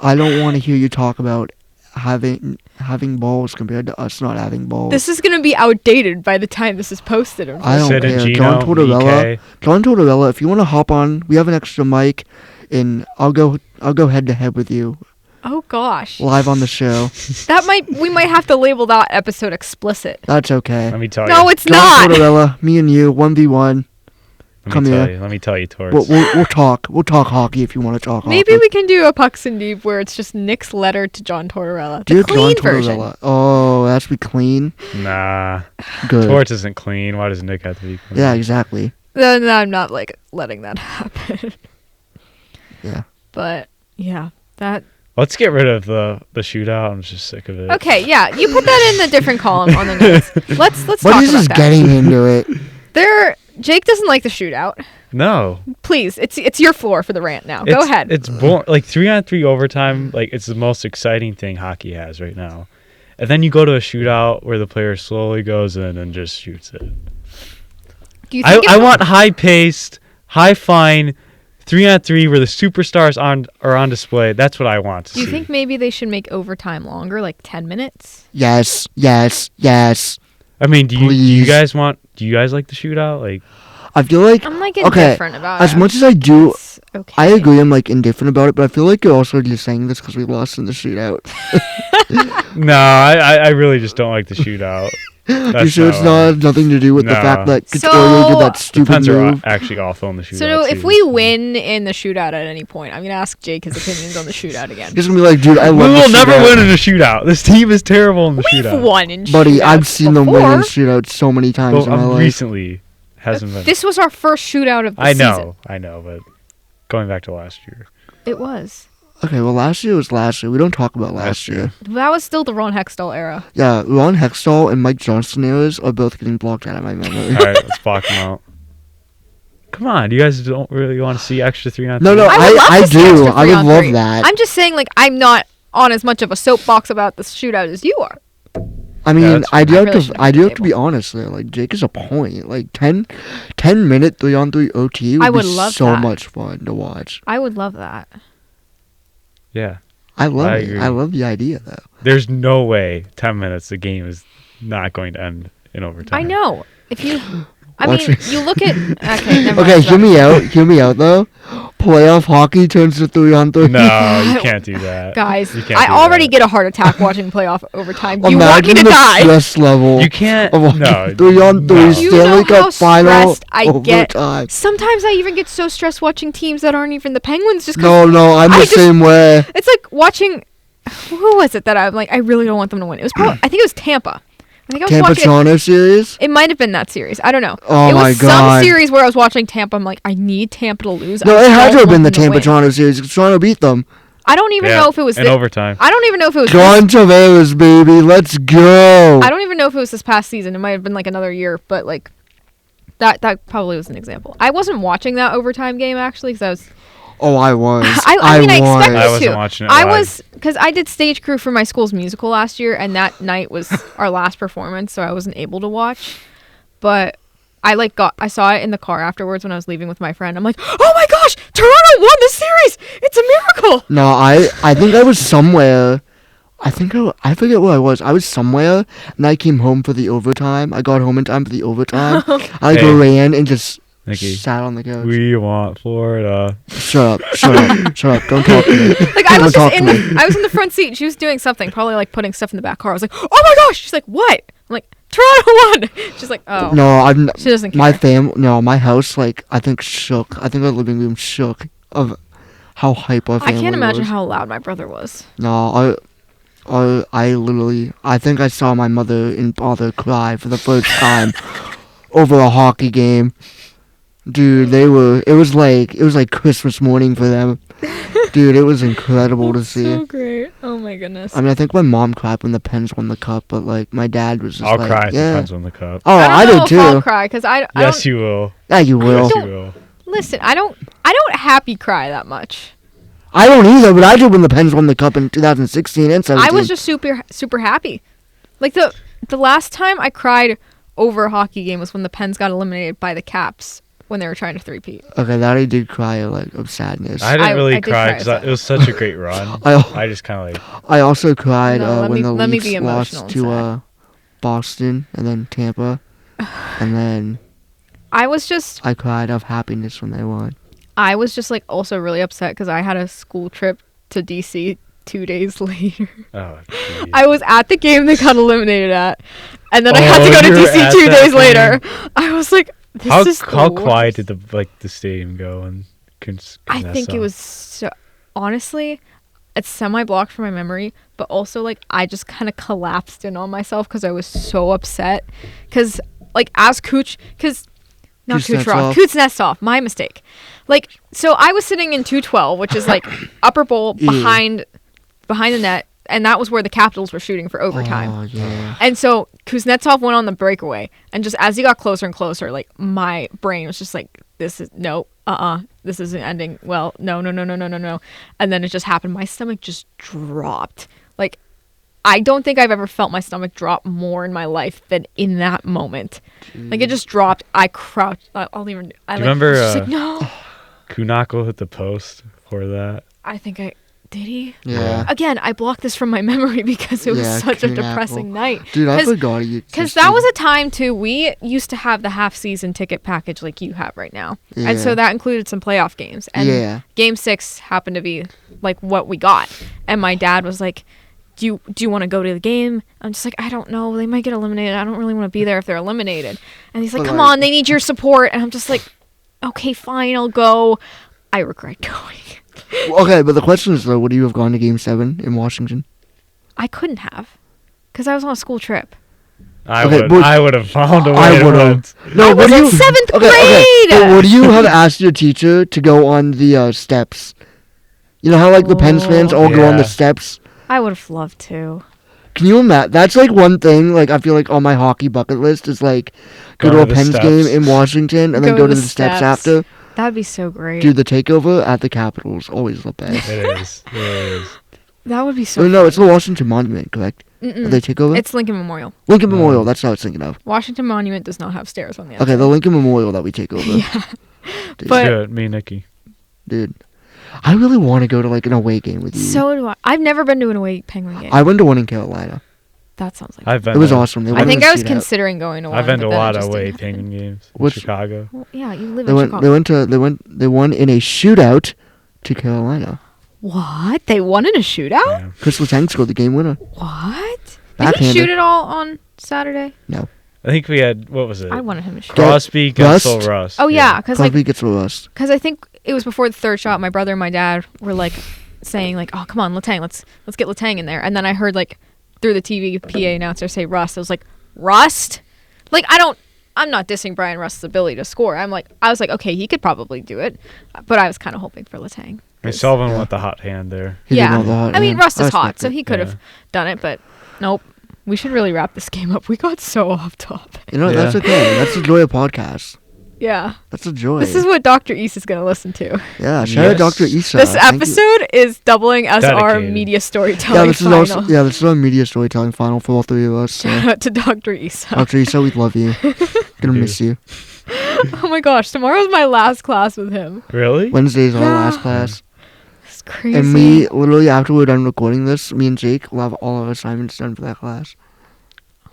I don't want to hear you talk about having balls compared to us not having balls. This is gonna be outdated by the time this is posted. I don't Sid and care. Gino, John Tortorella. BK. John Tortorella, if you want to hop on, we have an extra mic, and I'll go head to head with you Oh gosh, live on the show. we might have to label that episode explicit. That's okay. Let me tell No, you. it's John not. Tortorella, me and you, 1v1. Come here. Let me tell you, Torres. We'll talk. We'll talk hockey if you want to talk Maybe hockey. we can do a Pucks and Deep where it's just Nick's letter to John Tortorella. The Dear clean John version. Tortorella. Oh, that should be clean. Nah. Good. Torres isn't clean. Why does Nick have to be clean? Yeah, exactly. Then I'm not like letting that happen. Yeah. But yeah, that. Let's get rid of the shootout. I'm just sick of it. Okay, yeah, you put that in the different column on the notes. Let's But talk he's about just that. getting into it. Jake doesn't like the shootout. No. Please, it's your floor for the rant now. Go ahead. It's like 3-on-3 overtime. Like it's the most exciting thing hockey has right now. And then you go to a shootout where the player slowly goes in and just shoots it. Do you think I want high-paced, high-flying 3-on-3 where the superstars are on display. That's what I want to see. Do you think maybe they should make overtime longer, like 10 minutes? Yes. I mean, do you Please. guys like the shootout? Like, I feel like I'm like Okay, indifferent about as it. much as I do, It's okay. I agree. I'm like indifferent about it, but I feel like you're also just saying this because we lost in the shootout. no, I really just don't like the shootout. You sure it's not nothing to do with the No. fact that So- Couturier did that The stupid Pens are move? actually awful in the shootout. So if too. we win in the shootout at any point, I'm gonna ask Jake his opinions on the shootout again. He's gonna be like, dude, I we love will the never shootout. win in a shootout. This team is terrible in the We've shootout. won in Buddy, I've shootouts seen them win in before. shootouts so many times Well, in my life. recently hasn't been. This was our first shootout of the I season. know, but going back to last year. It was. Okay, well, last year was last year. We don't talk about last Last year. year. That was still the Ron Hextall era. Yeah, Ron Hextall and Mike Johnston eras are both getting blocked out of my memory. All right, let's block them out. Come on, you guys don't really want to see extra 3-on-3? No, I would love I to see do. extra I would 3-on-3. love that. I'm just saying, like, I'm not on as much of a soapbox about the shootout as you are. I mean, that's I do I have really to. should've I do been have to be honest there. Like Jake is a point. Like 10-minute 3-on-3 OT would, I would be love so that. much fun to watch. I would love that. Yeah. I love I it. agree. I love the idea though. There's no way 10 minutes the game is not going to end in overtime. I know. If you, I Watch mean, it. you look at. Okay, never Okay, mind. hear me out. Hear me out though. Playoff hockey turns to 3-on-3. No, you can't do that. Guys, You can't I do already that. get a heart attack watching playoff overtime. You want Imagine me to the die? stress level. You can't. Of watching No. 3-on-3 no. You Stanley know how Cup final stressed I get. overtime. Sometimes I even get so stressed watching teams that aren't even the Penguins just 'cause No, I'm I the just- same way. it's like watching. Who was it that I'm like? I really don't want them to win. It was probably. I think it was Tampa. I think I was Tampa watching. Toronto series. It might have been that series. I don't know. Oh it was my some God. series where I was watching Tampa. I'm like, I need Tampa to lose. No, I it had don't to have want been the them to Tampa win. Toronto series. 'Cause Toronto beat them. I don't even Yeah, know if it was. in overtime. I don't even know if it was. John Tavares, baby, let's go. I don't even know if it was this past season. It might have been like another year, but like that probably was an example. I wasn't watching that overtime game actually because I was. Oh, I was. I mean, I was. expected I wasn't to. watching it I live. was because I did stage crew for my school's musical last year, and that night was our last performance, so I wasn't able to watch. But I saw it in the car afterwards when I was leaving with my friend. I'm like, oh my gosh, Toronto won the series! It's a miracle. No, I think I was somewhere. I forget where I was. I was somewhere, and I came home for the overtime. I got home in time for the overtime. I Hey. ran and just Nikki, sat on the couch. we want Florida. Shut up! Don't talk to me. Like I Don't was talk just to in me. I was in the front seat. And she was doing something, probably like putting stuff in the back car. I was like, oh my gosh! She's like, what? I'm like, Toronto won. She's like, oh. No, I'm. She doesn't care. My house, like I think shook. I think our living room shook of how hype our I family can't imagine was. how loud my brother was. No, I literally, I think I saw my mother and father cry for the first time over a hockey game. Dude, it was like Christmas morning for them. Dude, it was incredible to see. So great. Oh my goodness. I mean, I think my mom cried when the Pens won the cup, but like my dad was just I'll like, cry if yeah. the Pens win the cup. Oh, I, don't know did if I'll too. cry because I Yes, don't, you will. Yeah, you will. Yes, you don't- will. listen. I don't happy cry that much. I don't either, but I did when the Pens won the cup in 2016 and 17. I was just super happy. Like the last time I cried over a hockey game was when the Pens got eliminated by the Caps when they were trying to three-peat. Okay, that I did cry like of sadness. I didn't really I did cry cry because as it was such a great run. I just kind of like. I also cried No, let when me- the let me be Leafs emotional lost and to Boston and then Tampa, and then I was just I cried of happiness when they won. like also really upset because I had a school trip to DC 2 days later. Oh, geez. I was at the game they got eliminated at, and then I had to go to you were DC at 2 that days game? later. I was like, this is the How quiet worst. did the stadium go? And I think it was so, honestly, it's semi-blocked from my memory, but also like I just kind of collapsed in on myself because I was so upset. Because like as not Kucherov, Kuznetsov, my mistake. Like, so I was sitting in 212, which is like upper bowl behind the net, and that was where the Capitals were shooting for overtime. Oh yeah. And so Kuznetsov went on the breakaway, and just as he got closer and closer, like my brain was just like, this isn't ending well. No. And then it just happened. My stomach just dropped. Like, I don't think I've ever felt my stomach drop more in my life than in that moment. Like, it just dropped. I crouched. Do you remember, was just like, no. Kunako hit the post for that? I think did he? Yeah. Again, I blocked this from my memory because it was Yeah, such a Kunako. depressing night. Dude, I forgot you. Because that was a time, too, we used to have the half-season ticket package like you have right now. Yeah. And so that included some playoff games. And Game 6 happened to be, like, what we got. And my dad was like, do you want to go to the game? I'm just like, I don't know. They might get eliminated. I don't really want to be there if they're eliminated. And he's like, come on, they need your support. And I'm just like, okay, fine, I'll go. I regret going. Okay, but the question is, though, would you have gone to Game 7 in Washington? I couldn't have. Because I was on a school trip. I Okay, would have found a way I to would run. have. No, I was in 7th grade! But would you have asked your teacher to go on the steps? You know how, like, the Pens fans all go on the Yeah. steps? I would have loved to. Can you imagine? That's, like, one thing, like, I feel like on my hockey bucket list is, like, go to a the Pens steps. game in Washington and then go to the steps after. That'd be so great. Do the takeover at the Capitals. Always the best. It is. It is. That would be so Oh, no, fun. it's the Washington Monument, correct? Mm-mm. They take over? It's Lincoln Memorial. Lincoln Memorial, that's what I was thinking of. Washington Monument does not have stairs on the outside. Okay, the Lincoln Memorial that we take over. Yeah. Dude, But- Good, me and Nikki. dude, I really want to go to, like, an away game with you. So do I. I've never been to an away Penguin game. I went to one in Carolina. That sounds like I've been. It was to- awesome. They I went think to I was see that. considering going to one. I've been to but a then it lot of just away didn't happen. Penguin games in Which- Chicago. Well, yeah, you live They in went. Chicago. They won in a shootout to Carolina. What? They won in a shootout? Yeah. Chris Letang scored the game winner. What? Did he Backhanded. shoot it all on Saturday? I think we had, what was it? I wanted him to shoot. Crosby, Gensel, Rust. Oh yeah, because Crosby gets for us. I think it was before the third shot. My brother and my dad were like saying like, "Oh, come on, Letang, let's get Letang in there." And then I heard like through the TV PA announcer say Rust. I was like, Rust? Like I'm not dissing Brian Rust's ability to score. I was like, okay, he could probably do it, but I was kind of hoping for Letang. I mean, Sullivan with the hot hand there. He did Yeah, all the hot I mean hand. Rust I is hot, respect so it. he could have done it, but nope. We should really wrap this game up. We got so off topic. You know, that's Yeah. okay. That's the joy of podcasts. Yeah. That's a joy. This is what Dr. East is going to listen to. Yeah, shout out Yes. Dr. Isa. This Thank you. episode is doubling as our Dedicated. media storytelling Yeah, this is final. also this is our media storytelling final for all three of us. So. Shout out to Dr. Isa. Dr. Isa, we love you. Gonna Dude. miss you. Oh my gosh, tomorrow's my last class with him. Really? Wednesday's our Yeah. last class. It's crazy. And we, literally, after we're done recording this, me and Jake will have all our assignments done for that class.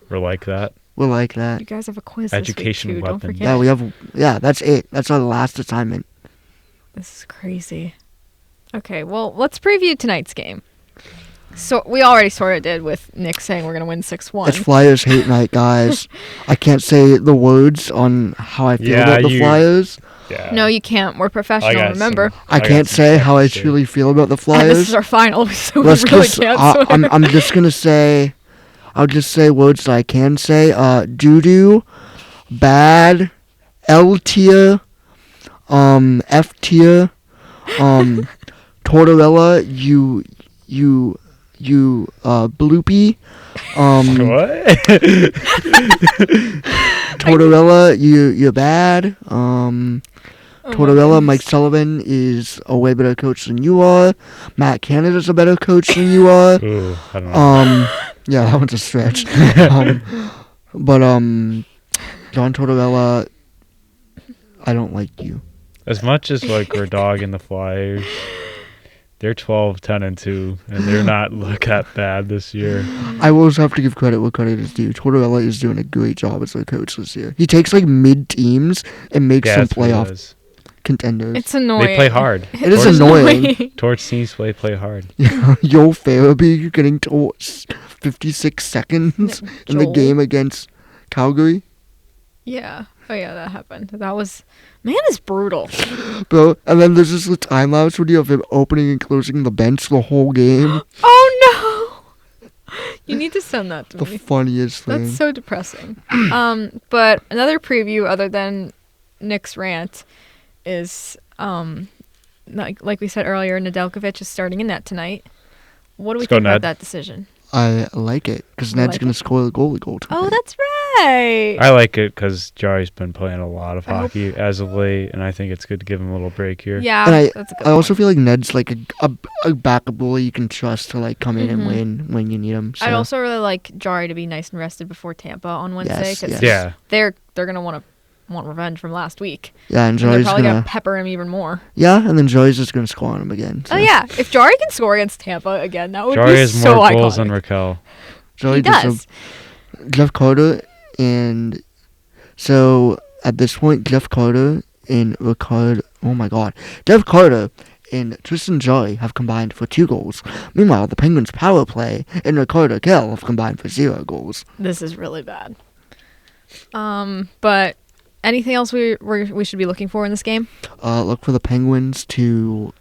We're like that. We're like that. You guys have a quiz Education this week too. Don't weapon. forget. Yeah, we have. Yeah, that's it. That's our last assignment. This is crazy. Okay, well, let's preview tonight's game. So we already sort of did with Nick saying we're gonna win 6-1. It's Flyers hate night, guys. I can't say the words on how I feel Yeah, about the you- Flyers. Yeah. No, you can't. We're professional. got Remember. I got can't some say how I stuff to say. truly feel about the And Flyers. this is our final, so we Let's really just, can't swear. I'm just gonna say, I'll just say words that I can say. Doo-doo, bad, L tier, F tier, Tortorella, you, bloopy, What? Tortorella, you're bad, Oh my Tortorella, goodness. Mike Sullivan is a way better coach than you are. Matt Canada's a better coach than you are. Ooh, I don't know. Yeah, that one's a stretch. But John Tortorella, I don't like you. As much as like we're dogging the Flyers, they're 12-10-2, and they're not look that bad this year. I will also have to give credit where credit is due. Tortorella is doing a great job as their coach this year. He takes like mid teams and makes them that's what it playoff is. contenders. It's annoying. They play hard. It is Torts- annoying. Torch teams play hard. Yo Farabee getting to 56 seconds in the Joel. game against Calgary. Yeah. Oh yeah, that happened. That was, man, is brutal. Bro, and then there's just the time lapse where you have him opening and closing the bench the whole game. Oh no! You need to send that to The me. funniest thing. That's so depressing. But another preview other than Nick's rant is like we said earlier, Nedeljkovic is starting in net tonight. What do we Let's go, think about Ned. that decision? I like it because You Ned's like going it? to score the goalie-goal tonight. Oh, that's right. I like it because Jarry's been playing a lot of I hope- hockey as of late, and I think it's good to give him a little break here. Yeah, And that's a good I also point. feel like Ned's like a backup goalie you can trust to like come in and Mhm. win when you need him. So. I'd also really like Jarry to be nice and rested before Tampa on Wednesday Yes, because Yeah. they're gonna want revenge from last week. yeah, and And they're Joey's probably gonna gonna pepper him even more. and then Joey's just gonna score on him again. So. Oh yeah, if Jarry can score against Tampa again, that would Jarry be has so more iconic. goals than Raquel. Joey He does. does. Jeff Carter and so at this point, Jeff Carter and Ricard. Oh my God, Jeff Carter and Tristan Jarry have combined for 2 goals. Meanwhile, the Penguins' power play and Ricardo Kell have combined for 0 goals. This is really bad. But anything else we should be looking for in this game? Look for the Penguins to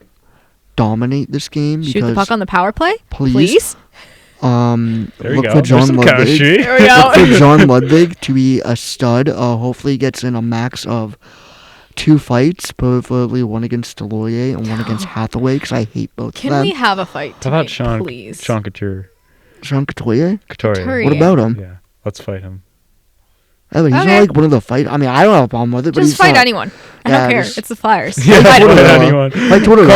dominate this game. Shoot the because puck on the power play, please. please. There you Look go. for There's John some Ludwig. chemistry. There we Look go. for John Ludwig to be a stud. Hopefully, he gets in a max of 2 fights, preferably one against Delorier and one against Hathaway, because I hate both Can of them. we have a fight How about tonight, Sean please? Sean Couture? Sean Couturier? Couturier. What about him? Yeah, let's fight him. Oh, he's Okay. not like one of the fight. I mean, I don't have a problem with it, but Just he's fight not. anyone. I Yeah, don't care. just- It's the Flyers. Yeah, Fight Totally. anyone. anyone. Like Carter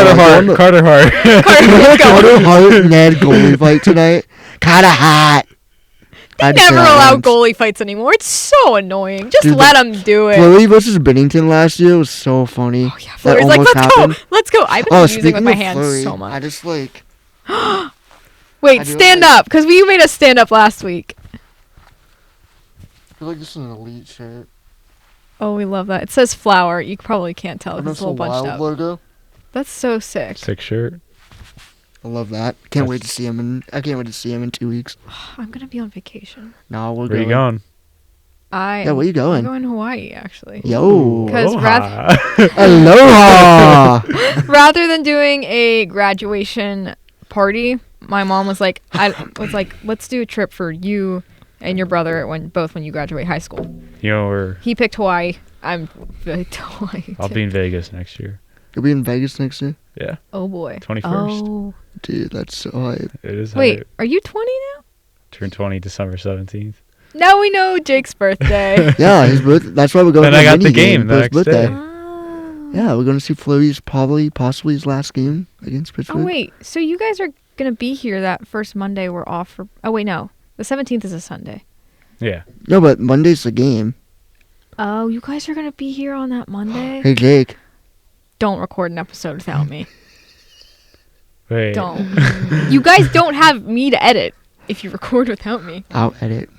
Carter Hart. Let's go. Carter Hart Ned goalie fight tonight. Carter Hart. They never allow goalie fights anymore. It's so annoying. Just Dude, let them do it. Fleury versus Bennington last year was so funny. Oh yeah, Fleury's like, almost let's happened. go, let's go. I've been Oh, using it with speaking my of hands Fleury, so I much. just like Wait, I do stand like- up, because you made us stand up last week. I feel like this is an elite shirt. Oh, we love that. It says flower. You probably can't tell And because that's it's a the little bunched Wild up. logo. That's so sick. Sick shirt. I love that. Can't wait to see him in. I can't wait to see him in 2 weeks. I'm gonna be on vacation. No, we're Where going. you going? Yeah, where you going? I'm going to Hawaii, actually. Yo. 'Cause Aloha. Aloha. Rather than doing a graduation party, my mom was like, let's do a trip for you and your brother when you graduate high school. You know where He picked Hawaii. I'm picked Hawaii. I'll too. be in Vegas next year. You'll be in Vegas next year? Yeah, Oh boy. 21st. Oh. Dude, that's so hype. it is. Wait, hype. are you 20 now? Turn 20 December 17th. Now we know Jake's birthday. Yeah, his birthday. That's why we're going Then to I the got the mini game the for his next birthday. day. Oh. Yeah, we're going to see Fleury's possibly his last game against Pittsburgh. Oh wait, so you guys are gonna be here that first Monday? We're off for. Oh wait, no, the 17th is a Sunday. Yeah. No, but Monday's the game. Oh, you guys are gonna be here on that Monday? Hey, Jake. Don't record an episode without me. Wait. Don't. You guys don't have me to edit if you record without me. I'll edit.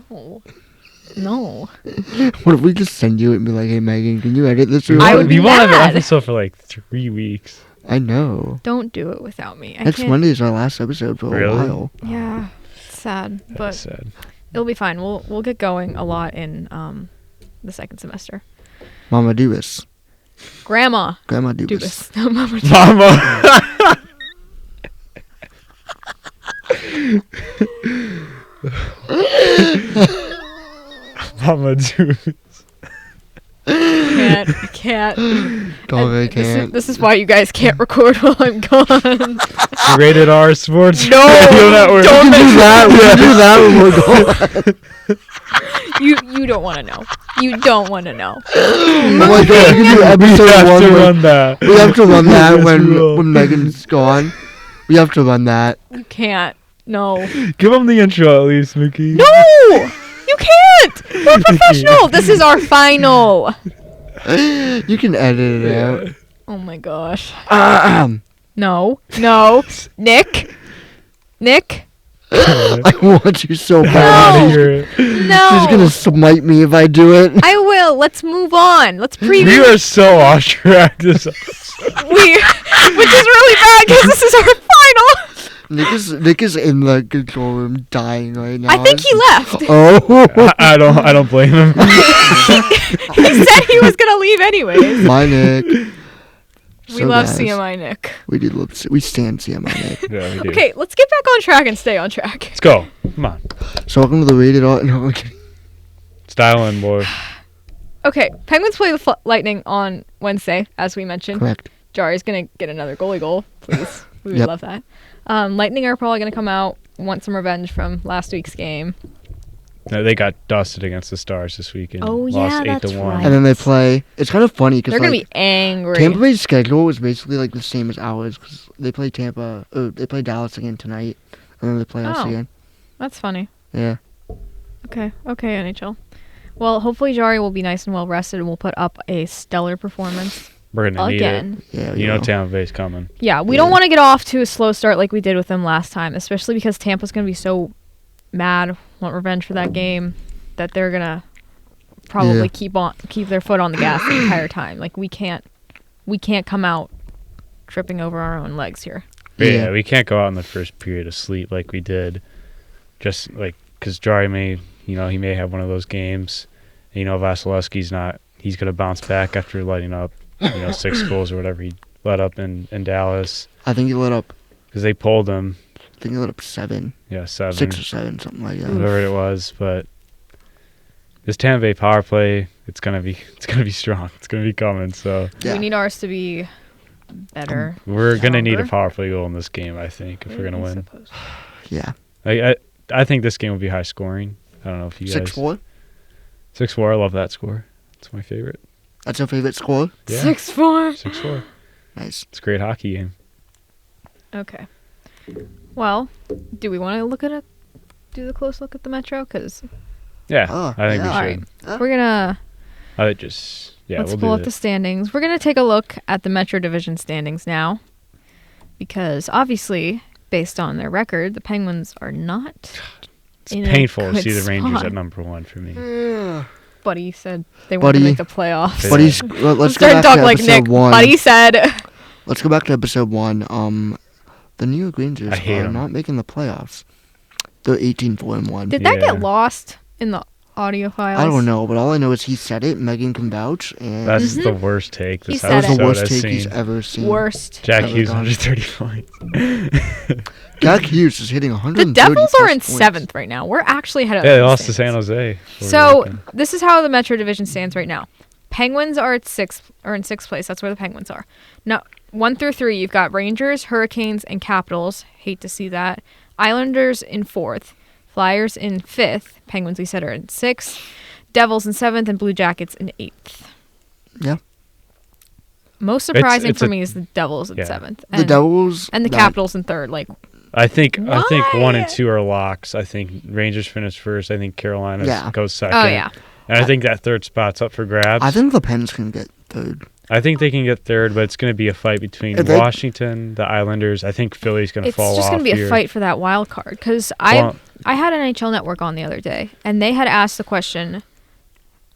No. No. What if we just send you it and be like, hey, Megan, can you edit this? I would be We won't have mad. an episode for like 3 weeks. I know. Don't do it without me. I Next can't. Monday is our last episode for Really? a while. Yeah. It's sad, That's but sad. it'll be fine. We'll get going a lot in the second semester. Mama do this. Grandma, Grandma do do this. this. No, Mama, do Mama. Mama do. can't. Dog, I This is, can't. this is why you guys can't record while I'm gone. Rated R Sports No, Radio Network. don't We can do that. We can do that when we're gone. You don't want to know. You don't want to know. Oh my god, we can do We episode have one. to when- run that. We have to run that Yes, we will. when Megan's gone. We have to run that. You can't. No. Give them the intro at least, Mickey. No! You can't! We're professional. This is our final. You can edit it out. Oh my gosh. I No. Nick. want you so Get out bad. of here. No. She's gonna smite me if I do it. I will. Let's move on. Let's We preview. are so off track this Which is really bad because this is our final. Nick is in the control room dying right now. I think he left. Oh, I don't blame him. He said he was gonna leave anyways. my Nick. We So, love guys, CMI Nick. We did love. We stand CMI Nick. Yeah, we do. Okay, let's get back on track and stay on track. Let's go. Come on. So welcome to the rated R. No, okay. Style in, boy. Okay, Penguins play the Lightning on Wednesday, as we mentioned. Correct. Jarry's gonna get another goalie goal, please. We would Yep. love that. Lightning are probably gonna come out, want some revenge from last week's game. No, they got dusted against the Stars this weekend. Oh, Lost yeah, 8-1. that's right. And then they play. It's kind of funny because They're gonna like, be angry. Tampa Bay's schedule is basically like the same as ours because they play Tampa. They play Dallas again tonight, and then they play us Oh. again. That's funny. Yeah. Okay, NHL. Well, hopefully Jarry will be nice and well rested and will put up a stellar performance We're gonna need again. Yeah. it. You know Tampa Bay's coming. Yeah, we Yeah. don't want to get off to a slow start like we did with them last time, especially because Tampa's going to be so mad, want revenge for that game, that they're going to probably keep their foot on the gas the entire time. Like we can't come out tripping over our own legs here. But Yeah. yeah, we can't go out in the first period asleep like we did. Just like because Jarry he may have one of those games. Vasilevsky's not. He's gonna bounce back after letting up 6 goals or whatever he let up in Dallas I think he let up. because they pulled him. I think he let up 7, 7, 6 or 7, something like that. whatever it was. But this Tampa Bay power play, it's gonna be strong. It's gonna be coming. So Yeah. We need ours to be better. we're gonna need a Stronger. power play goal in this game. I think if we're gonna I win. suppose. Yeah. I think this game will be high scoring. I don't know if you guys 6-4. 6-4. I love that score. It's my favorite. That's your favorite score. Yeah. 6-4. 6-4. Nice. It's a great hockey game. Okay. Well, do we want to do the close look at the Metro? Because Yeah, Oh, I think yeah. we Alright. should. we're gonna Let's pull do up the it. standings. We're gonna take a look at the Metro Division standings now, because obviously, based on their record, the Penguins are not. It's in a painful to good see the Rangers spot. at number 1 for me. Buddy said they weren't gonna Buddy. make the playoffs. Buddy, let's go Start back talking to like episode Nick. 1. Buddy said. Let's go back to episode 1. The New York Rangers I hate are 'em. not making the playoffs. They're 18-4-1. Did that Yeah. get lost in the audio files? I don't know, but all I know is he said it. Megan can vouch, and That's the worst take He this said that was it. the episode worst I've take seen. he's ever seen. Worst. Jack ever Hughes, done. 130 points. Jack Hughes is hitting 130. The Devils are plus in points. 7th right now. We're actually ahead of Yeah, they them lost to standings. San Jose. over the So weekend. this is how the Metro Division stands right now. Penguins are at in sixth place. That's where the Penguins are. Now 1 through 3, you've got Rangers, Hurricanes, and Capitals. Hate to see that. Islanders in 4th, Flyers in 5th. Penguins, we said, are in 6th. Devils in 7th, and Blue Jackets in 8th. Yeah. Most surprising it's for a- me is the Devils in yeah. 7th. The Devils and the that- Capitals in 3rd. Like, I think 1 Why? and 2 are locks. I think Rangers finish first. I think Carolina Yeah. goes second. oh yeah, And I think that third spot's up for grabs. I think the Pens can get third. I think they can get third, but it's going to be a fight between If they- Washington, the Islanders. I think Philly's going to it's fall just off going to be here. a fight for that wild card. Because Well, I had NHL Network on the other day, and they had asked the question,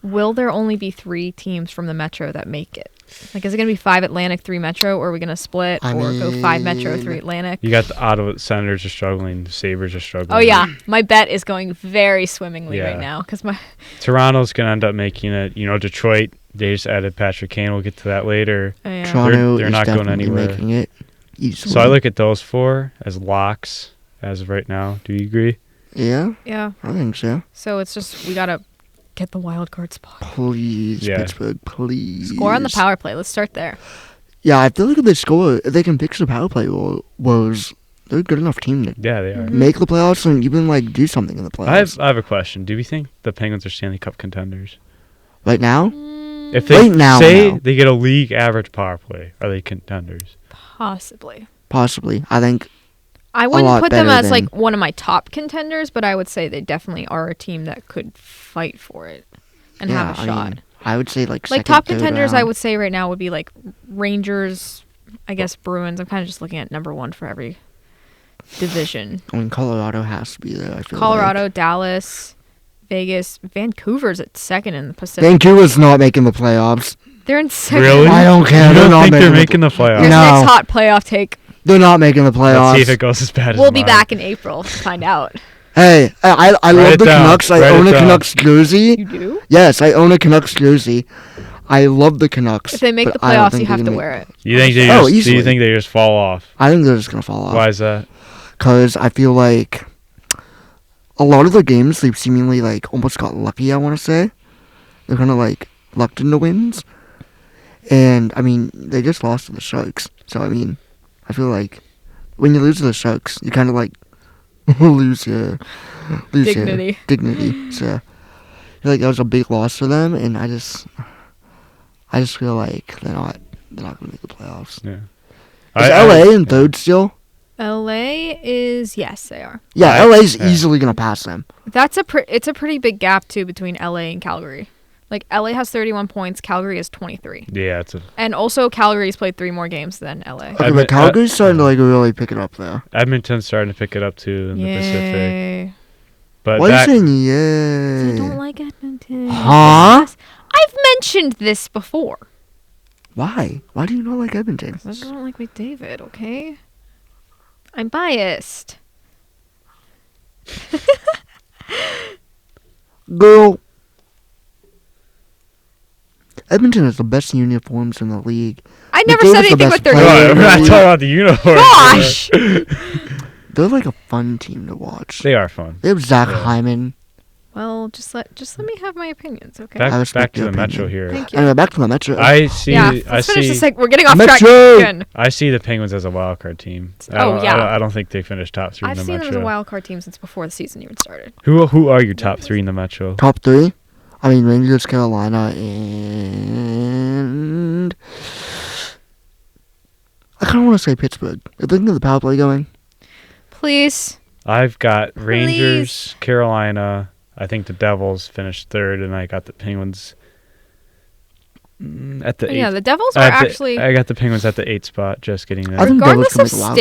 will there only be 3 teams from the Metro that make it? Like, is it going to be 5 Atlantic, 3 Metro, or are we going to split I or go 5 Metro, mean- 3 Atlantic? you got the Ottawa Senators are struggling. The Sabres are struggling. Oh, yeah. My bet is going very swimmingly Yeah. right now. Because Toronto's going to end up making it. Detroit, they just added Patrick Kane. We'll get to that later. Toronto They're is not going definitely anywhere. making it easily. So I look at those 4 as locks as of right now. Do you agree? Yeah, Yeah. I think so. So it's just, we got to get the wild card spot. Please, Yeah. Pittsburgh, please. Score on the power play. Let's start there. Yeah, I feel like if they score, if they can fix the power play woes, they're a good enough team to Yeah, they are. make the playoffs and even do something in the playoffs. I have a question. Do we think the Penguins are Stanley Cup contenders? Right now, If they Right now, say no. they get a league average power play, are they contenders? Possibly. possibly. I think I lot wouldn't put them better as than- like one of my top contenders, but I would say they definitely are a team that could fight for it and have a I shot. mean, I would say like Like second, top third contenders, I round. would say right now would be like Rangers, I guess Bruins. I'm kind of just looking at number one for every division. I mean, Colorado has to be there. I feel Colorado, like. Dallas, Vegas, Vancouver's at second in the Pacific. Vancouver's not making the playoffs. They're in second. Really? I don't care. You They're don't not think they're making making the playoffs? Here's No. Nick's hot playoff take. They're not making the playoffs. Let's see if it goes as bad as We'll be mine. back in April to find out. Hey, I Write love it the down. Canucks. I Write own it a down. Canucks jersey. You do? Yes, I own a Canucks jersey. I love the Canucks. If they make but the I don't playoffs, think you they're have to gonna wear it. You think they Oh, just? Do easily. you think they just fall off? I think they're just gonna fall off. Why is that? Because I feel like a lot of the games they've seemingly like almost got lucky. I want to say they're kind of like lucked into wins, and I mean they just lost to the Sharks. So I mean, I feel like when you lose to the Sharks, you kind of like lose your Dignity. dignity. So I feel like that was a big loss for them, and I just feel like they're not gonna make the playoffs. Yeah. Is LA in third still? LA is, yes, they are. Yeah, I- LA's yeah. easily gonna pass them. That's it's a pretty big gap too between LA and Calgary. Like LA has 31 points, Calgary has 23. Yeah, it's a. And also Calgary's played 3 more games than LA. Okay, Edmon- but Calgary's starting to like really pick it up there. Edmonton's starting to pick it up too in the Pacific. Yay. But Why are you that, saying I yay? don't like Edmonton. Huh? I've mentioned this before. Why? Why do you not like Edmonton? I don't like McDavid, okay? I'm biased. Girl. Edmonton has the best uniforms in the league. I never McDavid's said the anything best but their player. We're not talking about the uniform. Gosh! They're like a fun team to watch. They are fun. They have Zach Yeah. Hyman. Well, just let me have my opinions, okay? Back, respect back to your the Metro opinion. here. Thank you. Anyway, back to the Metro. I see. Yeah, I let's finish see. this. We're getting off track Metro! again. I see the Penguins as a wild card team. Oh, yeah. I don't think they finished top 3 I've in the seen them Metro. as a wild card team since before the season even started. Who are your top 3 in the Metro? Top 3? I mean, Rangers, Carolina, and... I kind of want to say Pittsburgh. Are they thinking of the power play going? Please. I've got Please. Rangers, Carolina. I think the Devils finished 3rd, and I got the Penguins at the 8th. Yeah, the Devils are actually, I got the Penguins at the 8th spot, just getting there. I think Devils regardless can of make a wild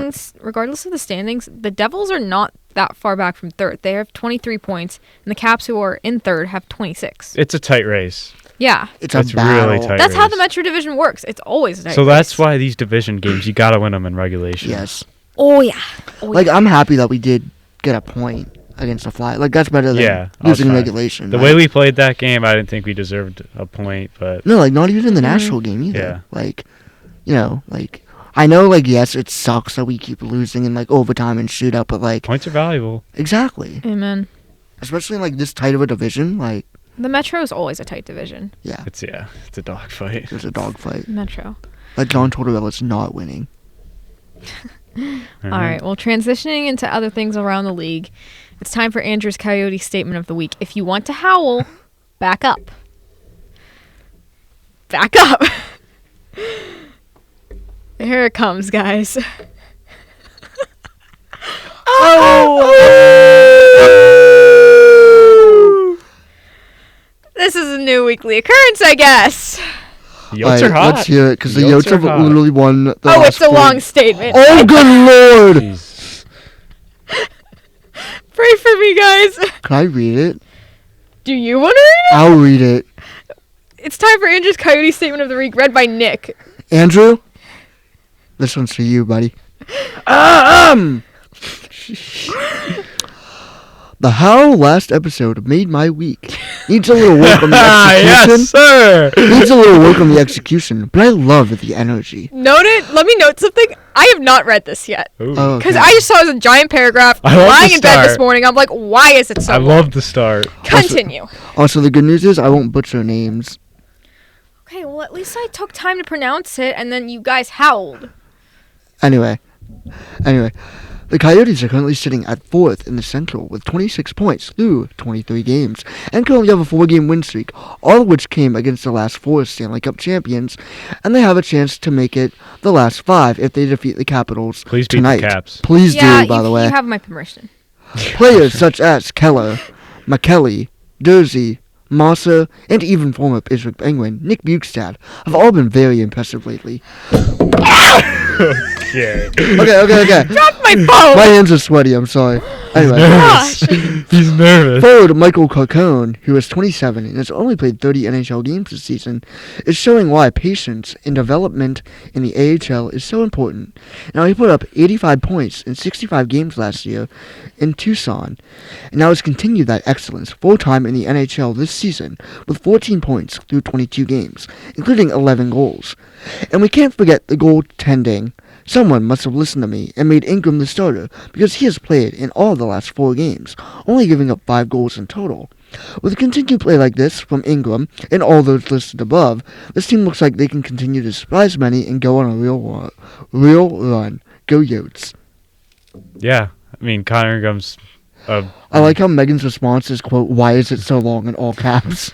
card spot. regardless of the standings, the Devils are not that far back from 3rd. They have 23 points, and the Caps, who are in 3rd, have 26. It's a tight race. Yeah. It's a It's battle. really tight. That's how the race. Metro Division works. It's always a tight So race. that's why these division games, you got to win them in regulation. Yes. Oh, yeah. Oh, Like, yeah. I'm happy that we did get a point against the Fly. Like, that's better than Yeah, I was losing fine. regulation. The right? way we played that game, I didn't think we deserved a point, but No, like, not even in the national game either. Yeah. Like, you know, like, I know, like, yes, it sucks that we keep losing in, like, overtime and shootout, but, like, points are valuable. exactly. Amen. Especially in, like, this tight of a division, like, The Metro is always a tight division. yeah, It's a dogfight. there's a dogfight. Metro. Like, John Tortorella's not winning. All right. Well, transitioning into other things around the league, it's time for Andrew's Coyote Statement of the Week. If you want to howl, back up. Back up. Here it comes, guys. Oh! This is a new weekly occurrence, I guess. The Yotes are Alright, hot. let's hear it, because the Yotes Yotes are have hot. literally won the Oh, last it's a four- long statement. Oh, good lord! Jeez. Pray for me, guys. Can I read it? Do you want to read it? I'll read it. It's time for Andrew's Coyote Statement of the Week, read by Nick. Andrew? This one's for you, buddy. The Howl last episode made my week. Needs a little work on the execution. Yes, sir. Needs a little work on the execution, but I love the energy. Let me note something. I have not read this yet. Ooh. Oh, Because okay. I just saw it as a giant paragraph I love lying the in bed this start. morning. I'm like, why is it so I long? love the start. Continue. Also, the good news is I won't butcher names. Okay, well, at least I took time to pronounce it, and then you guys howled. Anyway, the Coyotes are currently sitting at 4th in the Central with 26 points through 23 games, and currently have a 4-game win streak, all of which came against the last 4 Stanley Cup champions, and they have a chance to make it the last 5 if they defeat the Capitals Please beat tonight. the Caps. Please Yeah, do, by the way. you have my permission. Players such as Keller, McKelly, Dursey, Massa, and even former Pittsburgh Penguin Nick Bukestad have all been very impressive lately. Okay. Okay. Drop my phone! My hands are sweaty, I'm sorry. Anyway. Gosh. He's nervous. Forward Michael Carcone, who is 27 and has only played 30 NHL games this season, is showing why patience and development in the AHL is so important. Now, he put up 85 points in 65 games last year in Tucson, and now has continued that excellence full-time in the NHL this season with 14 points through 22 games, including 11 goals. And we can't forget the goaltending. Someone must have listened to me and made Ingram the starter because he has played in all the last 4 games, only giving up 5 goals in total. With continued play like this from Ingram and all those listed above, this team looks like they can continue to surprise many and go on a real run. Go Yotes. Yeah, I mean, Connor Ingram's... I like how Megan's response is, quote, "Why is it so long?" in all caps.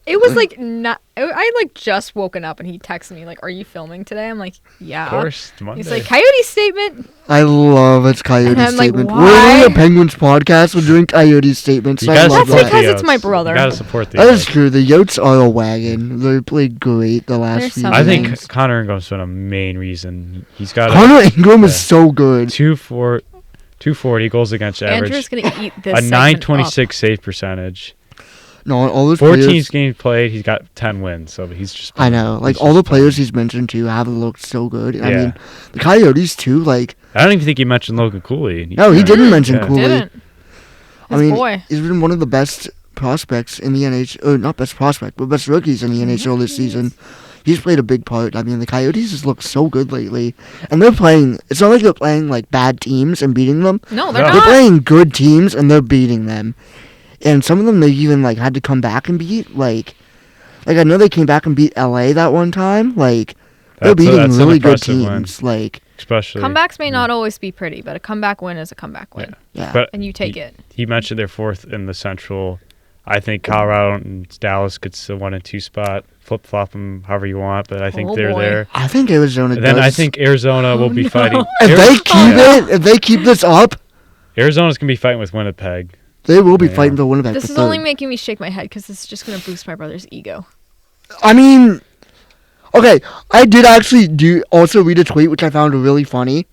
It was like not. I like just woken up and he texted me like, "Are you filming today?" I'm like, "Yeah." Of course, it's Monday. He's like, "Coyote statement." I love its Coyote And I'm like, statement. why? We're doing a Penguins podcast. We're doing Coyote statements. You I gotta love That's support that. because the it's my Yotes. brother. You gotta support the That is Yotes. true. The Yotes are a wagon. They played great the last There's few some I games. think Connor Ingram's been a main reason. He's got Connor Ingram yeah. is so good. 240 goals against average, Andrew's gonna eat this. a segment 926 save percentage. No, all those 14 players. games played, he's got 10 wins, so he's just. I know, like he's all the just players he's mentioned too have looked so good. I Yeah. mean, the Coyotes too. Like, I don't even think he mentioned Logan Cooley. no, he didn't mention Yeah. Cooley. Didn't. I His mean, boy. he's been one of the best prospects in the NHL. Or not best prospect, but best rookies in the NHL this season. He's played a big part. I mean, the Coyotes just look so good lately, and they're playing. It's not like they're playing like bad teams and beating them. No, they're No. They're not. playing good teams and they're beating them. And some of them they even like had to come back and beat. Like I know they came back and beat LA that one time. Like they're beating that's an really good impressive win. teams. Like Especially. Comebacks may not always be pretty, but a comeback win is a comeback win, yeah, But and you take it. he mentioned they're 4th in the Central. I think Colorado and Dallas could still 1 and 2 spot. Flip flop them however you want, but I think Oh, they're boy. there. I think Arizona. And then does. I think Arizona will be no. fighting. if they keep Yeah. if they keep this up, Arizona's gonna be fighting with Winnipeg. they will be Yeah. fighting for Winnipeg. This for is only third. making me shake my head because this is just gonna boost my brother's ego. I mean, okay, I did actually also read a tweet which I found really funny.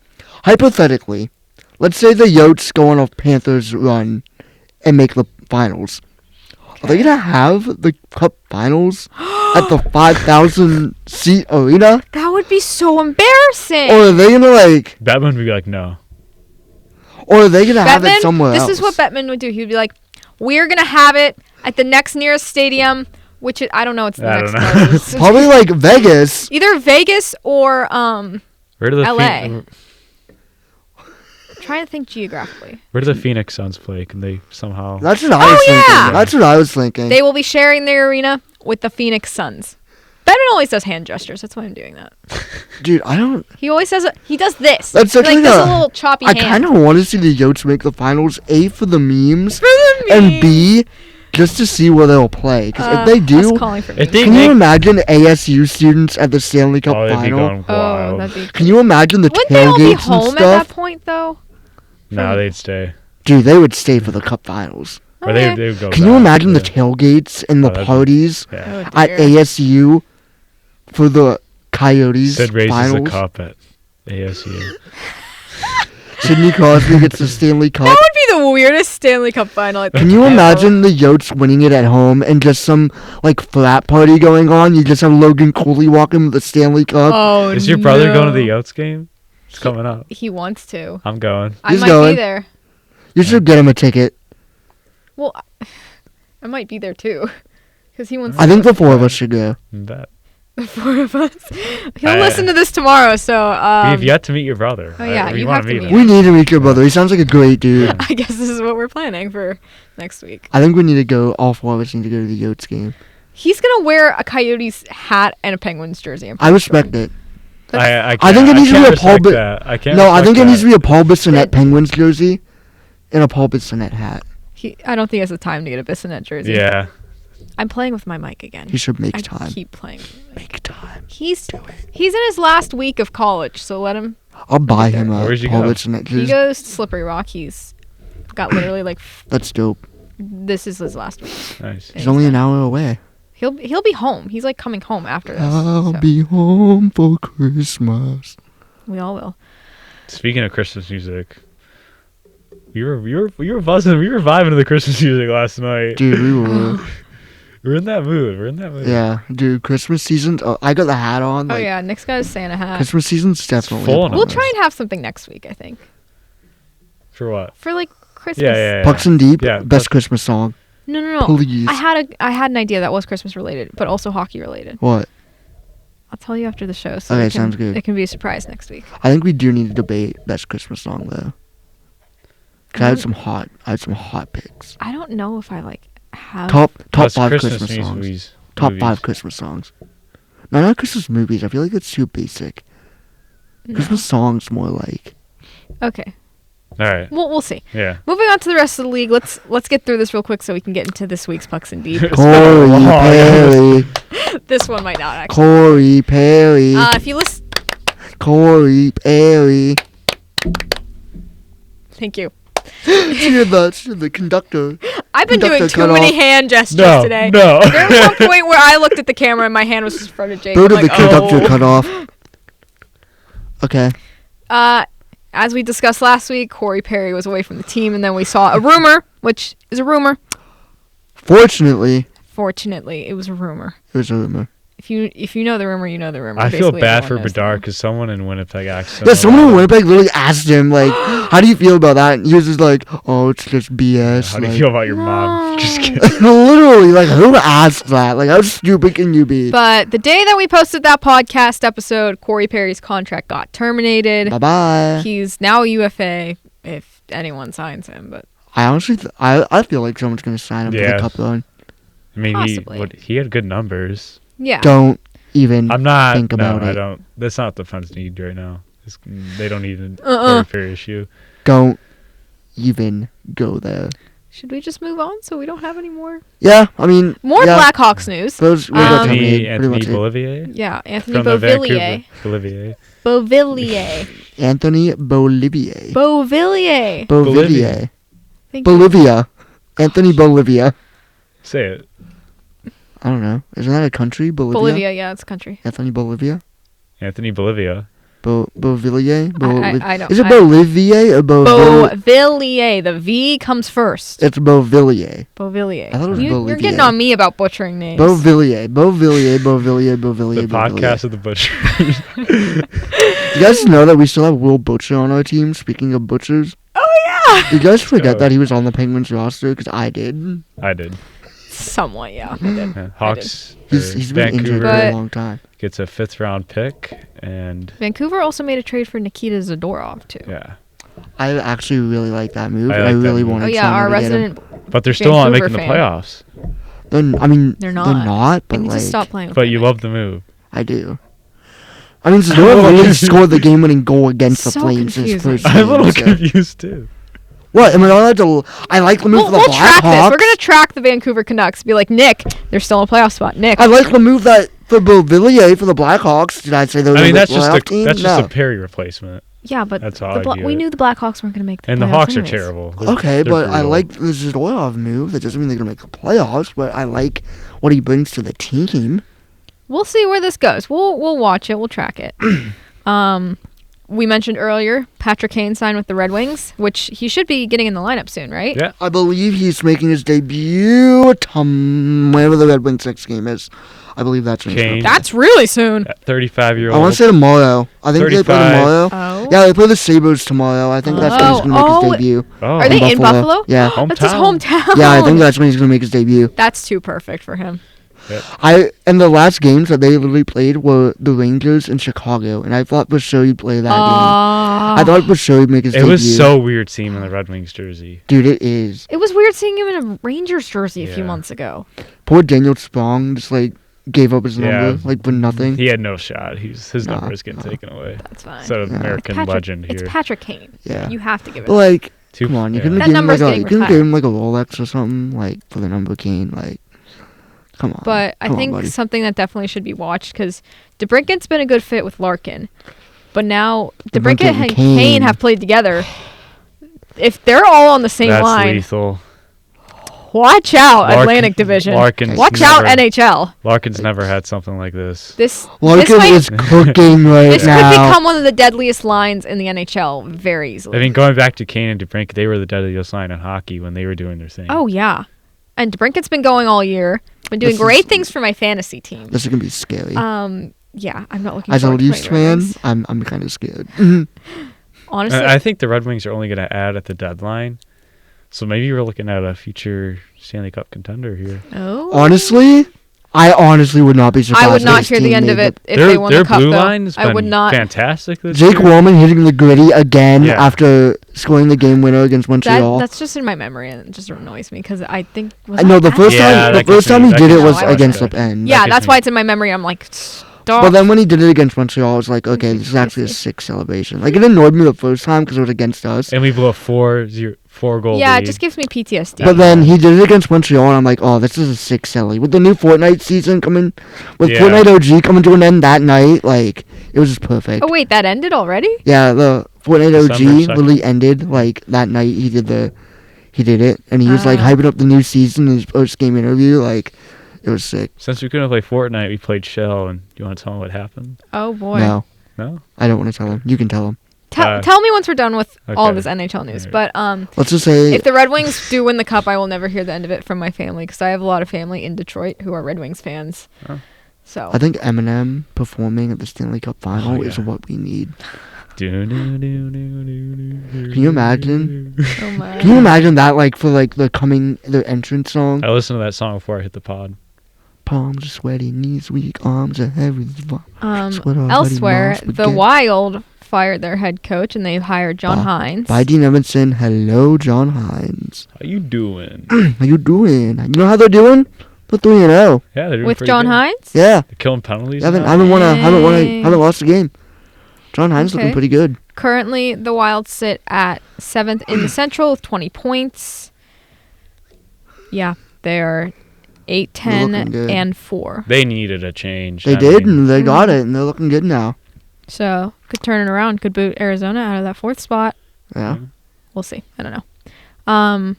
Hypothetically, let's say the Yotes go on a Panthers run and make the finals. Are they gonna have the Cup Finals at the 5,000 seat arena, That would be so embarrassing. or are they gonna Batman would be like, no. or are they gonna have it Bettman, somewhere this else? is what Bettman would do. He'd be like, "We're gonna have it at the next nearest stadium, which I don't know. It's the I next don't know. closest. Probably like Vegas. Either Vegas or Where do the LA. Trying to think geographically. Where do the Phoenix Suns play? Can they somehow? That's what I was thinking. yeah! That's what I was thinking. They will be sharing their arena with the Phoenix Suns. Bettman always does hand gestures. That's why I'm doing that. Dude, I don't. He always says he does this. That's He, actually like does a- a little choppy I hand. kind of want to see the Yotes make the finals. A, for the memes, For the and meme. B, just to see where they'll play. Because if they Us do, calling for If memes. they can you make- imagine ASU students at the Stanley Cup Oh, they'd be final? going Oh, wild. that'd be. Can you imagine the Wouldn't they all be tailgates home and at that stuff? point though? No, they'd stay. Dude, they would stay for the Cup finals. Or Okay. they would go. Can you back, imagine the yeah. tailgates and the Oh, that'd be- parties Yeah. Oh, at dear. ASU for the Coyotes Sid raises finals? the cup at ASU. Sidney Crosby gets the Stanley Cup. That would be the weirdest Stanley Cup final. I think, Can you ever. imagine the Yotes winning it at home and just some like frat party going on? You just have Logan Cooley walking with the Stanley Cup. Oh, Is your brother going to the no. Yotes game? It's coming up. He wants to. I'm going. I He's might going. be there. You should get him a ticket. Well, I might be there too, because he wants. I think the 4 of us should go. Bet. the 4 of us. He'll I- listen to this tomorrow, so. We've yet to meet your brother. oh, yeah, We you wanna have to meet him. him. We need to meet your brother. He sounds like a great dude. I guess this is what we're planning for next week. I think we need to go. All 4 of us need to go to the Yotes game. He's gonna wear a Coyotes hat and a Penguins jersey. I respect it. I think it needs to be can't a Paul respect Bi- that. I can't. No, I think it respect needs to that. be a Paul Bissonnette But- Penguins jersey and a Paul Bissonnette hat. I don't think he has the time to get a Bissonnette jersey. Yeah. I'm playing with my mic again. He should make I time. keep playing. Make time. He's Do it. he's in his last week of college, so let him. I'll buy him a Where's he Paul go? Bissonnette He jersey. goes to Slippery Rock. He's got literally like That's dope. this is his last week. Nice. He's only an hour away. He'll be home. He's like coming home after this. I'll so be home for Christmas. we all will. Speaking of Christmas music, we were buzzing. We were vibing to the Christmas music last night. Dude, we were. We're in that mood. Yeah, dude, Christmas season. Oh, I got the hat on. Oh Like, yeah, Nick's got his Santa hat. Christmas season's definitely. full upon on. We'll us. try and have something next week, I think. For what? For like Christmas. Yeah. Pucks and Deep, Yeah, best Christmas song. No. Please. I had an idea that was Christmas related, but also hockey related. What? I'll tell you after the show. So Okay, it can, sounds good. It can be a surprise next week. I think we do need to debate best Christmas song though. 'Cause I had some hot picks. I don't know if I like have. Top Best 5 Christmas songs. movies. Top 5 Christmas songs. No, not Christmas movies. I feel like it's too basic. No. Christmas songs more like. Okay. All right. We'll see. Yeah. Moving on to the rest of the league. Let's get through this real quick so we can get into this week's Pucks and Deep. Corey long. Perry. This one might not actually. Corey Perry. If you listen, Corey Perry. thank you. She's the conductor. I've been doing Conductor too cut many off. hand gestures No. today. No. There was one point where I looked at the camera and my hand was just in front of Jake. Where I'm did like, the conductor oh. cut off? Okay. As we discussed last week, Corey Perry was away from the team, and then we saw a rumor, which is a rumor. Fortunately, Fortunately, it was a rumor. it was a rumor. If you know the rumor, you know the rumor. I feel Basically, bad for everyone knows the Bedard rumor. because someone in Winnipeg asked him. Yeah, someone in about it. Winnipeg literally asked him, like, how do you feel about that? And he was just like, oh, it's just BS. How do you like, feel about your mom? No. Just kidding. literally, like, who asked that? Like, how stupid can you be? But the day that we posted that podcast episode, Corey Perry's contract got terminated. Bye-bye. He's now a UFA if anyone signs him. But I honestly, I feel like someone's going to sign him for Yeah. the cup run. I mean, Possibly. he had good numbers. yeah, Don't even I'm not. think about no, it. I don't. That's not what the Funds need right now. They don't need a Uh-uh. fair issue. Don't even go there. should we just move on so we don't have any more I mean, more yeah, Blackhawks news? Those, we got Anthony terminated, pretty much it. Bolivier Yeah, Anthony from the Beauvillier. Vancouver. Beauvillier. Anthony Bolivier. Beauvillier. Bolivier. Thank you. Bolivia. Anthony Bolivia. Say it. I don't know. Isn't that a country? Bolivia, yeah, it's a country. Anthony Bolivia? Anthony Bolivia. Beauvillier? I don't. Is it Bolivier or Beauvillier. The V comes first. It's Beauvillier. Beauvillier. I thought it was You're Bolivier. getting on me about butchering names. Beauvillier. Beauvillier. The podcast of the butcher. You guys know that we still have Will Butcher on our team? Speaking of butchers. Oh, yeah. Did you guys forget go. that he was on the Penguins roster? Because I did. I did. Somewhat, yeah. I did. Yeah. Hawks. He's been injured for But- a long time. Gets a 5th round pick, and Vancouver also made a trade for Nikita Zadorov, too. yeah. I actually really like that move. I I, like that really move. wanted Oh, yeah, our someone to get him. resident. But they're still not Vancouver making the fan. playoffs. They're not. They're not, They but need like, to stop playing with But you them. love the move. I do. I mean, Zadorov literally scored the game-winning goal against the So Flames in his confusing. first I'm a little game. So. confused too. What? Am I not allowed to? I like the move for the We'll track this. Blackhawks. We're going to track the Vancouver Canucks. Be like, Nick, they're still in a playoff spot. Nick. I like the move that for Beauvillier for the Blackhawks. Did I say they were I mean, the that's just playoff team? that's No. just a Perry replacement. Yeah, but That's how I view we it. knew the Blackhawks weren't going to make the And the playoffs Hawks are anyways. terrible. Okay, They're but I brutal. like the Zadorov move. That doesn't mean they're gonna make the playoffs, but I like what he brings to the team. We'll see where this goes. We'll watch it. We'll track it. We mentioned earlier Patrick Kane signed with the Red Wings, which he should be getting in the lineup soon, right? Yeah. I believe he's making his debut whenever the Red Wings next game is. I believe that's when he's Kane. gonna That's really soon. That 35-year-old. I want to say tomorrow. I think they play 35. tomorrow. Oh. Yeah, they play the Sabres tomorrow. I think that's when he's gonna make his debut. Oh, Are they in Buffalo? Yeah. That's his hometown. Yeah, I think that's when he's gonna make his debut. That's too perfect for him. And the last games that they literally played were the Rangers and Chicago, and I thought for sure he'd play that game. I thought for sure he'd make his It debut. was so weird seeing him in the Red Wings jersey. Dude, it is. It was weird seeing him in a Rangers jersey a few Yeah. months ago. Poor Daniel Sprong just like gave up his Yeah. number like for nothing. He had no shot. His Nah, number is getting nah. taken away. That's fine. So Yeah. American Patrick, legend it's here. Patrick Kane. Yeah. You have to give it. But like, Two- come on, you yeah. couldn't That give him number's like getting you couldn't retired. give him like a Rolex or something like for the number Kane. Like, come on. But I Come on, think buddy. something that definitely should be watched because DeBrincat's been a good fit with Larkin, but now DeBrincat DeBrincat and and Kane. Kane have played together. If they're all on the same That's line, lethal. Watch out, Atlantic Division. Larkin's Watch out, NHL. Larkin's never had something like this. Larkin is cooking right this now. could become one of the deadliest lines in the NHL very easily. I mean, going back to Kane and DeBrink, they were the deadliest line in hockey when they were doing their thing. Oh, yeah. And DeBrinket's been going all year. Been doing great things for my fantasy team. This is going to be scary. Yeah, I'm not looking As a forward to Leafs playing the fan, Red Wings. I'm kind of scared. Honestly, I think the Red Wings are only going to add at the deadline. So maybe we're looking at a future Stanley Cup contender here. oh. Honestly, I honestly would not be surprised. I would if not this hear the team end made of it the- if they won the cup, blue though. line has I would been not. fantastic this Jake year. Wallman hitting the gritty again Yeah. after scoring the game winner against Montreal. That's just in my memory, and it just annoys me because I think. I know the first Yeah, time. that The first gets time me- he that did it gets me was no, I against the respect. Pen. Yeah, gets that's me- why it's in my memory. I'm like, stop. But then when he did it against Montreal, I was like, okay, this is actually a sick celebration. Like, it annoyed me the first time because it was against us. And we blew a 4-goal yeah, lead. it just gives me PTSD. But then he did it against Montreal, and I'm like, oh, this is a sick celly. With the new Fortnite season coming, with Yeah. Fortnite OG coming to an end that night, like, it was just perfect. Oh wait, that ended already? Yeah, the Fortnite December OG 2nd. literally ended, like, that night he did it, and he was, like, Ah. hyping up the new season in his post-game interview, like, it was sick. Since we couldn't play Fortnite, we played Shell. And you want to tell them what happened? Oh boy. No, No? I don't want to tell him. You can tell him. Tell me once we're done with all Okay. this NHL news. Alright. But Let's just say, if the Red Wings do win the cup, I will never hear the end of it from my family because I have a lot of family in Detroit who are Red Wings fans. Oh. So I think Eminem performing at the Stanley Cup final is yeah. what we need. Can Can you imagine? oh my. Can you imagine that, like, for, like, the entrance song? I listened to that song before I hit the pod. Palms are sweaty, knees weak, arms are heavy. Sweat already Elsewhere, moms the forget. Wild fired their head coach and they hired John Hines. Bye, Dean Evanson. Hello, John Hines. How you doing? How you doing? You know how they're doing? They're 3-0. Yeah, they're doing With pretty John good. Hines? Yeah, They're killing penalties. haven't now. haven't lost a game. John Hines Okay. looking pretty good. Currently, the Wild sit at 7th in the Central with 20 points. Yeah, they are 8, They're looking 10, good. and 4. They needed a change. They I did, mean, and they got it, and they're looking good now. So, could turn it around. Could boot Arizona out of that 4th spot. Yeah. We'll see. I don't know.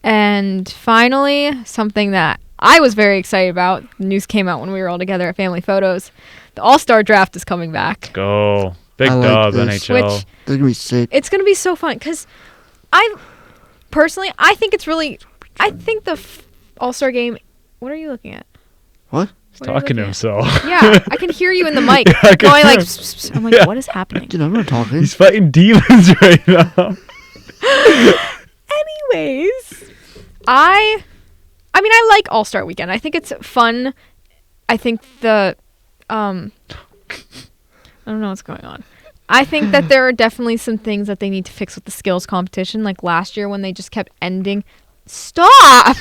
And finally, something that I was very excited about. News came out when we were all together at Family Photos. The All-Star Draft is coming back. Go. Big I like dub, this. NHL. Which They're gonna be sick. it's going to be so fun because I think it's really, I think the All-Star game, what are you looking at? What? He's What are you talking to looking at? himself. Yeah, I can hear you in the mic I can going like, hear him. pss, pss. I'm like, Yeah. what is happening? Dude, I'm not talking. He's fighting demons right now. Anyways, I mean, I like All-Star Weekend. I think it's fun. I think I don't know what's going on. I think that there are definitely some things that they need to fix with the skills competition, like last year when they just kept ending. Stop!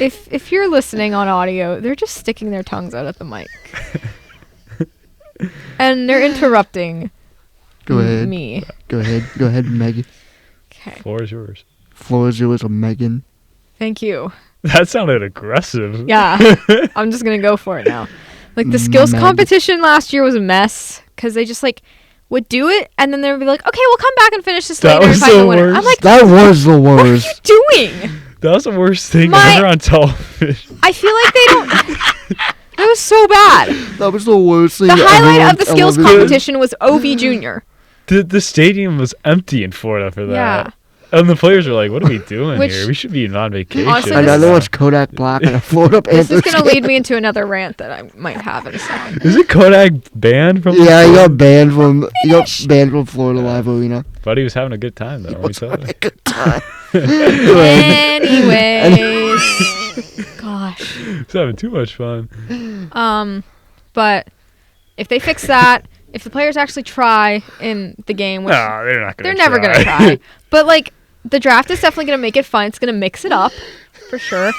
If you're listening on audio, they're just sticking their tongues out at the mic. And they're interrupting Go ahead. me. Go ahead, Megan. Okay. Floor is yours. Floor is yours, Megan. Thank you. That sounded aggressive. Yeah. I'm just going to go for it now. Like the skills Meg. competition last year was a mess because they just like would do it and then they would be like, okay, we'll come back and finish this That later and was find the the winner. worst. I'm like, That was the what are you worst. doing? That was the worst thing My- ever on television. I feel like they don't. It was so bad. That was the worst thing. The highlight ever of the on skills television. competition was OV Jr. The stadium was empty in Florida for that. Yeah. And the players were like, what are we doing Which- here? We should be on vacation. Honestly, And this I is- know it's Kodak Black and a Florida This Panthers. is going to game. lead me into another rant that I might have in a second. Is it Kodak banned from Yeah, he the got banned from Florida Live Arena. But he was having a good time, though. He said it. Good time. Anyways. Gosh. He was having too much fun. But if they fix that, if the players actually try in the game, which No, they're not going to they're never gonna try, but like the draft is definitely gonna make it fun. It's gonna mix it up for sure.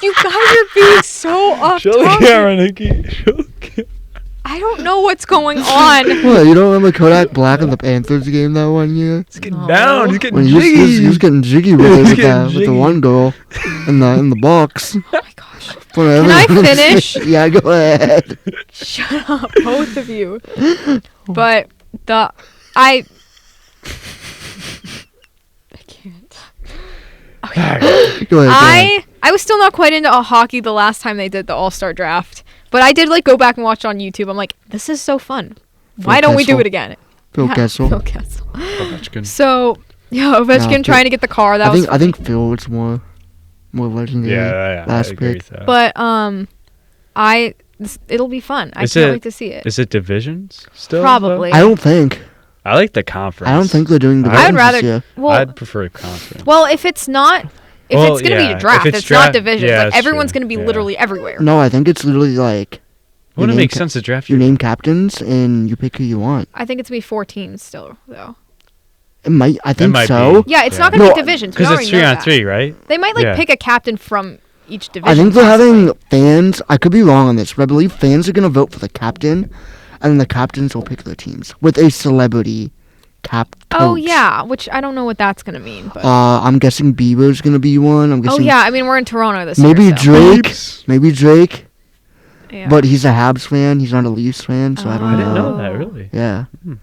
You guys are being so off Show the topic. camera, Nikki. Show the camera. I don't know what's going on. What, you don't remember Kodak Black in the Panthers game that one year? He's getting No. down. He's getting When jiggy. he was getting jiggy with, He's it, getting with the jiggy. one girl in the box. Oh my gosh. Can I finish? Yeah, go ahead. Shut up, both of you. But can't. Go ahead, go ahead. I was still not quite into hockey the last time they did the All-Star draft, but I did like go back and watch on YouTube. I'm like, this is so fun. Why don't we do it again? Phil Kessel. Phil Kessel. Ovechkin. So, yeah, Ovechkin trying to get the car. That was I think Phil was more legendary. Yeah, I agree with that. But it'll be fun. I can't wait to see it. Is it divisions still? Probably. I don't think. I like the conference. I don't think they're doing divisions I would rather. this year. Well, I'd prefer a conference. well, if it's not, it's gonna be a draft. It's not divisions. Yeah, like that's everyone's true. gonna be Yeah. literally everywhere. No, I think it's literally like Wouldn't it make sense to draft you name captains and you pick who you want. I think it's gonna be 4 teams still, though. It might. I think might so. be. Yeah, it's Yeah. not gonna No, be divisions. Because it's 3-on-3, right? They might like Yeah. pick a captain from each division. I think they're possibly. having fans. I could be wrong on this, but I believe fans are gonna vote for the captain, and then the captains will pick their teams with a celebrity coach. Oh yeah, which I don't know what that's gonna mean, but I'm guessing Bieber's gonna be one. I'm guessing. oh yeah, I mean we're in Toronto this Maybe year. So. Drake. Oops. Maybe Drake. Yeah. But he's a Habs fan. He's not a Leafs fan, so I don't I didn't know. know that, really. Yeah. Hmm.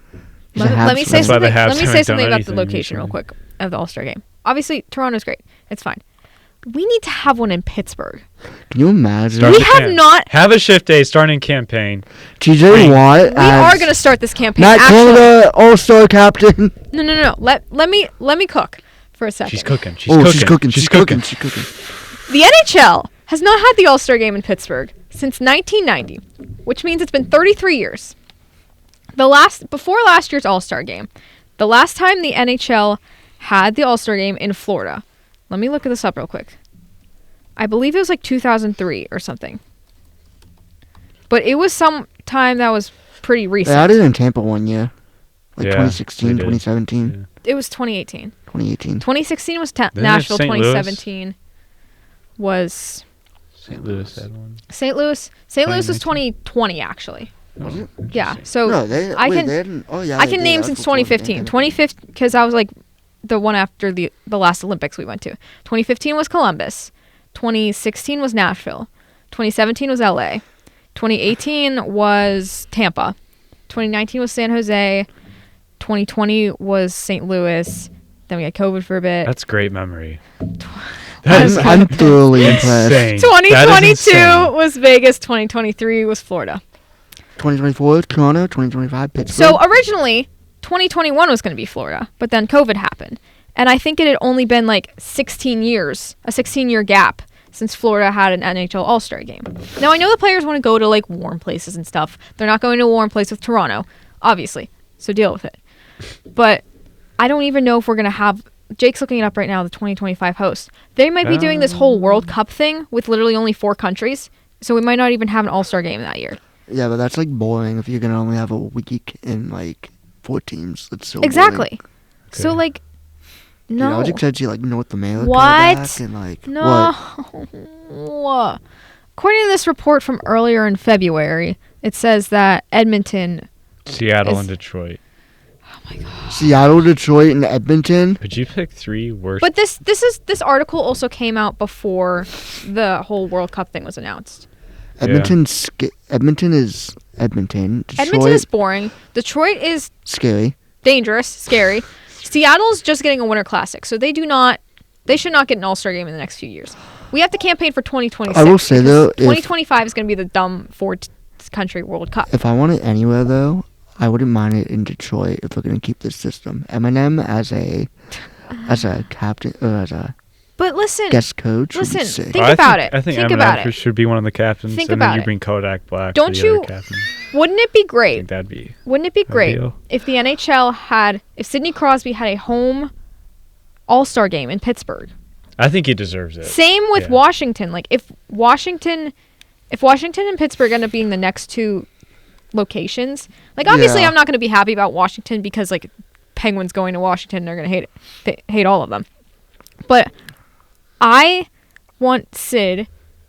He's a Let me Habs say fan. That's why the something. Habs Let me say haven't something done about the anything location real recently. quick of the All-Star game. Obviously, Toronto's great. It's fine. We need to have one in Pittsburgh. Can you imagine? Start We the have camp. not. Have a shift day starting campaign. TJ Watt. We are going to start this campaign. Matt Actually, Canada All-Star captain. no. Let me cook for a second. She's cooking. She's cooking. She's cooking. The NHL has not had the All-Star game in Pittsburgh since 1990, which means it's been 33 years. Before last year's All-Star game, the last time the NHL had the All-Star game in Florida. Let me look this up real quick. I believe it was like 2003 or something. But it was some time that was pretty recent. They had it in Tampa one year. Like Yeah, 2016, they did. 2017, It was 2018. 2018. 2016 was Didn't it Nashville. St. Louis? 2017 was St. Louis had one. St. Louis. St. Louis was 2019? 2020 actually. Was it? Yeah. So No, they. I wait, can- They hadn't, oh yeah. I they can did. name That since was before 2015. 2015 because I was like the one after the last Olympics we went to. 2015 was Columbus. 2016 was Nashville. 2017 was LA. 2018 was Tampa. 2019 was San Jose. 2020 was St. Louis. Then we had COVID for a bit. That's great memory. I'm thoroughly impressed. insane. 2022 insane. was Vegas. 2023 was Florida. 2024 Toronto, 2025 Pittsburgh. So originally, 2021 was going to be Florida, but then COVID happened. And I think it had only been like 16 years, a 16-year gap since Florida had an NHL All-Star game. Now, I know the players want to go to like warm places and stuff. They're not going to a warm place with Toronto, obviously. So deal with it. But I don't even know if we're going to have... Jake's looking it up right now, the 2025 host. They might be doing this whole World Cup thing with literally only 4 countries. So we might not even have an All-Star game that year. Yeah, but that's like boring if you're gonna only have a week and like 4 teams. That's so Exactly. boring. So Okay. like... Dude, No. I was excited to see like North America What? back and like No. what? According to this report from earlier in February, it says that Edmonton. Seattle Is- and Detroit. Seattle, Detroit, and Edmonton. Could you pick 3 worst? But this article also came out before the whole World Cup thing was announced. Edmonton is Edmonton. Detroit, Edmonton is boring. Detroit is scary. dangerous, scary. Seattle's just getting a Winter Classic, so they should not get an All-Star game in the next few years. We have to campaign for 2026. I will say, because though, if- 2025 is going to be the dumb 4-country World Cup. If I want it anywhere though, I wouldn't mind it in Detroit if we're gonna keep this system. Eminem as a captain or as a But listen, guest coach. would be listen, sick. think about it. I think Think Eminem about it. should be one of the captains, Think and about then you it. bring Kodak Black. Don't for the you- other captain. Wouldn't it be I great? think that'd be. Wouldn't it be great Ideal. if the NHL if Sidney Crosby had a home All-Star game in Pittsburgh? I think he deserves it. Same with Yeah. Washington. Like if Washington and Pittsburgh end up being the next 2 locations, like obviously Yeah. I'm not going to be happy about Washington because like Penguins going to Washington, they're going to hate it. They hate all of them. But I want Sid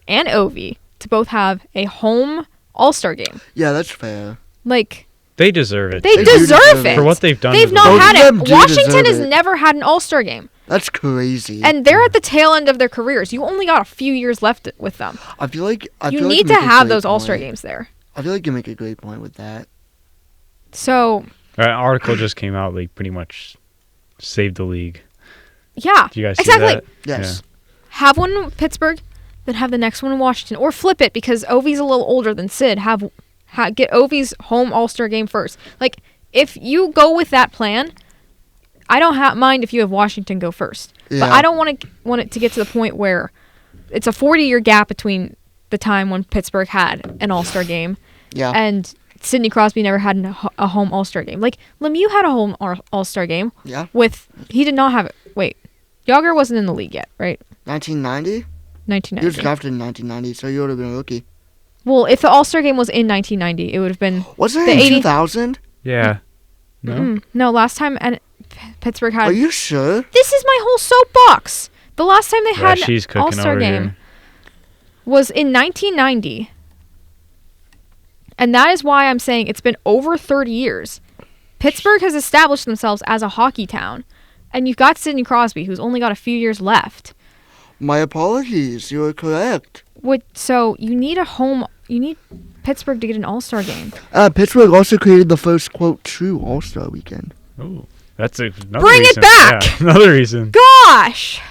and Ovi to both have a home All-Star game. Yeah, that's fair. Like They deserve it. they do deserve deserve it. it. For what they've done. They've to not the Both had of it. them do Washington deserve has it. never had an All-Star game. That's crazy. And they're at the tail end of their careers. You only got a few years left with them. I feel like You feel like need make to a have great those All-Star point. games there. I feel like you make a great point with that. So, An article just came out, like pretty much saved the league. Yeah, Do you guys see exactly. that? Yes. Have one in Pittsburgh, then have the next one in Washington, or flip it because Ovi's a little older than Sid. Get Ovi's home All-Star game first. Like, if you go with that plan, I don't mind if you have Washington go first. Yeah. But I don't want it to get to the point where it's a 40-year gap between the time when Pittsburgh had an All-Star game Yeah. and Sidney Crosby never had a home All-Star game. Like, Lemieux had a home All-Star game. Yeah. He did not have it. Wait. Yager wasn't in the league yet, right? 1990? He was 1990. drafted in 1990, so you would have been a rookie. Well, if the All-Star game was in 1990, it would have been... Wasn't The it in 80 2000? Yeah. No. No, last time Pittsburgh had... Are you sure? This is my whole soapbox. The last time they had She's an cooking All-Star over game here. was in 1990. And that is why I'm saying it's been over 30 years. Pittsburgh has established themselves as a hockey town. And you've got Sidney Crosby, who's only got a few years left. My apologies. You are correct. So you need Pittsburgh to get an All-Star game. Pittsburgh also created the first, quote, true All-Star weekend. Oh, that's another Bring it reason. back! Yeah, another reason. Gosh!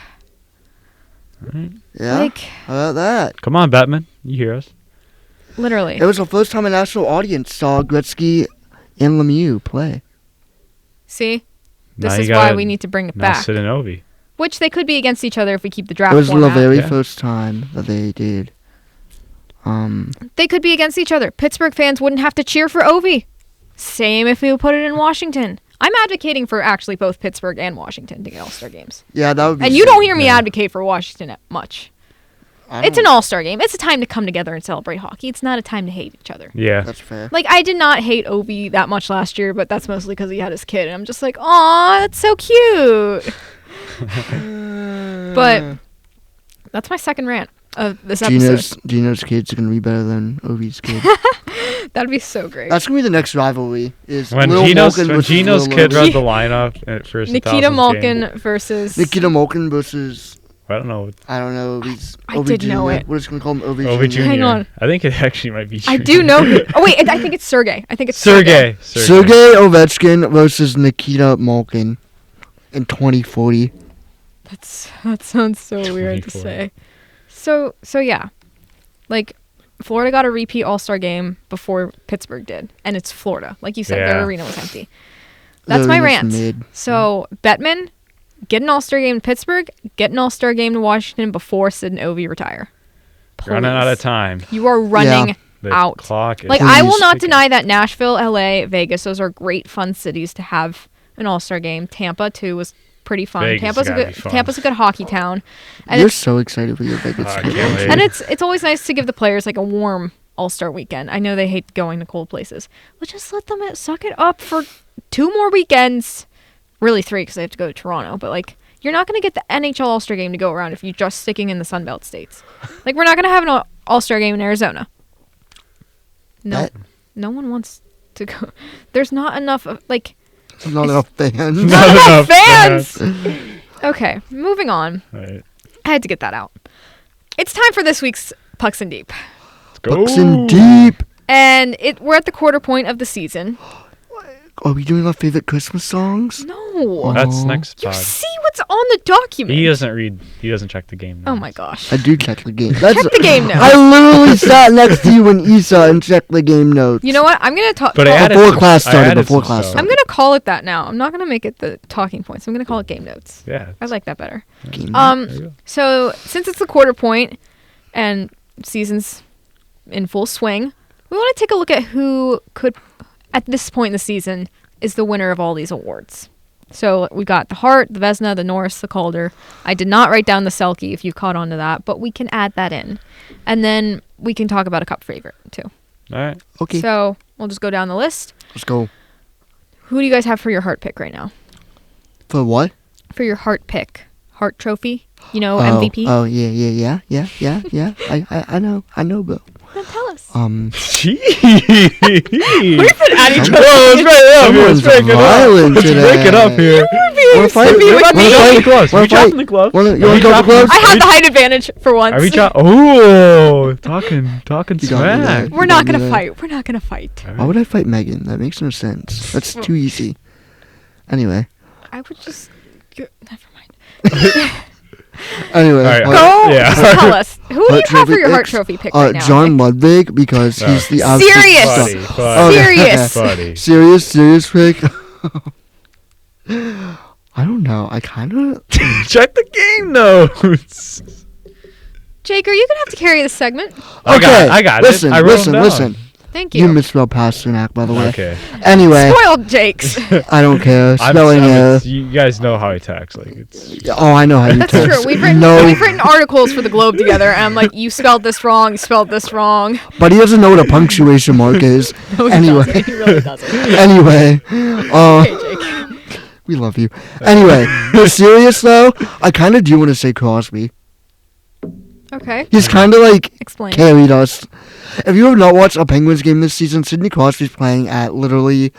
Yeah? Like, How about that? Come on, Batman. You hear us? literally. It was the first time a national audience saw Gretzky and Lemieux play. See? This Now you is why gotta we need to bring it now back. Sid and Ovi. Which they could be against each other if we keep the draft It was the format. very Yeah. first time that they did. They could be against each other. Pittsburgh fans wouldn't have to cheer for Ovi. Same if we would put it in Washington. I'm advocating for actually both Pittsburgh and Washington to get All-Star games. Yeah, that would be. And you sick. don't hear me Yeah. advocate for Washington much. I It's an don't- All-Star game. It's a time to come together and celebrate hockey. It's not a time to hate each other. Yeah. That's fair. Like, I did not hate Ovi that much last year, but that's mostly because he had his kid. And I'm just like, aw, that's so cute. But that's my second rant of this episode. Gino's kid's gonna be better than Ovi's kid. That'd be so great. That's gonna be the next rivalry. Is When Will Gino's Malkin versus Gino's Will kid Logan. read the lineup at first Nikita 1000s game. Malkin versus... Nikita Malkin versus I don't know. I don't know Ovi's. I Ovi did know Jr. it. We're just gonna call him Ovi Ovi Jr. Jr. Hang on. I think it actually might be. I Jr. do know who... Oh, wait, I think it's Sergey. I think it's Sergey. Sergey Ovechkin versus Nikita Malkin in 2040. That sounds so weird to 24. say. So yeah. Like, Florida got a repeat All-Star game before Pittsburgh did. And it's Florida. Like you said, their Yeah. arena was empty. That's my rant. So, Bettman, get an All-Star game to Pittsburgh, get an All-Star game to Washington before Sid and Ovi retire. You're running out of Please. time. You are running The out. clock is Like, I will Please. not deny that Nashville, LA, Vegas, those are great fun cities to have an All-Star game. Tampa, too, was pretty fun. Vegas Tampa's a gotta good be fun. Tampa's a good hockey town. And You're it's so excited for your Vegas. I kid. can't wait. and it's always nice to give the players like a warm All-Star weekend. I know they hate going to cold places. But just let them suck it up for 2 more weekends. Really 3 because they have to go to Toronto, but like you're not going to get the NHL All-Star game to go around if you're just sticking in the Sun Belt states. Like, we're not going to have an All-Star game in Arizona. No. That- No one wants to go. There's not enough of, like, Not enough fans. not enough enough fans. Okay, moving on. Right. I had to get that out. It's time for this week's Pucks and Deep. Let's go. Bucks in deep. And we're at the quarter point of the season. Are we doing our favorite Christmas songs? No. That's Aw. next You pod. see what's on the document. He doesn't read. He doesn't check the game. Oh notes. my gosh. I do check the game. Check the game notes. I literally sat next to you and Issa and checked the game notes. You know what? I'm going to talk. But I added Before some- class I started, added before some class stuff. started. I'm going to call it that now. I'm not going to make it the talking points. I'm going to call it game notes. Yeah. I like that better. Game There you go. So since it's the quarter point and season's in full swing, we want to take a look at who could, at this point in the season, is the winner of all these awards. So we got the Hart, the Vezina, the Norris, the Calder. I did not write down the Selke if you caught on to that, but we can add that in. And then we can talk about a cup favorite too. All right. Okay, So we'll just go down the list. let's go. Who do you guys have for your Hart pick right now? For what? For your Hart pick. Hart trophy? You know, MVP? Oh, yeah. I know, bro. Then tell us. Jeez. We've been at each other. Oh, let's break it up here. Let's Someone's break it up. violent Let's today. break it up here. Wanna fight? Be with Wanna me. fight? the gloves. Wanna We dropping fight? the gloves. You Are want we to drop the gloves? I have the height advantage for once. Are we Oh, talking You got me smack. there. We're You not got me gonna there. fight. We're not gonna fight. Why would I fight Megan? That makes no sense. That's too easy. Anyway, I would just. Never mind. Anyway, All right, Go yeah. tell us. Who do you Heart have for your trophy heart picks? trophy pick right now? John Ludwig, because he's the absolute Serious. star. Buddy, Serious. buddy. Serious pick. I don't know. I kind of. Check the game notes. Jake, are you gonna have to carry this segment? I got listen, it. I wrote them down. listen. Thank You you. misspelled Pasternak, by the way. Okay. Anyway, Spoiled Jake's. I don't care. Spelling you guys know how I text. Like it's. Oh, I know how you That's text. true. We've written articles for the Globe together, and I'm like, you spelled this wrong. You spelled this wrong. But he doesn't know what a punctuation mark is. No, he Anyway. doesn't. He really doesn't. Anyway, Okay, Jake. we love you. Anyway, no, serious though, I kind of do want to say Crosby. Okay. He's kind of like Explain. carried us. If you have not watched a Penguins game this season, Sidney Crosby's playing at literally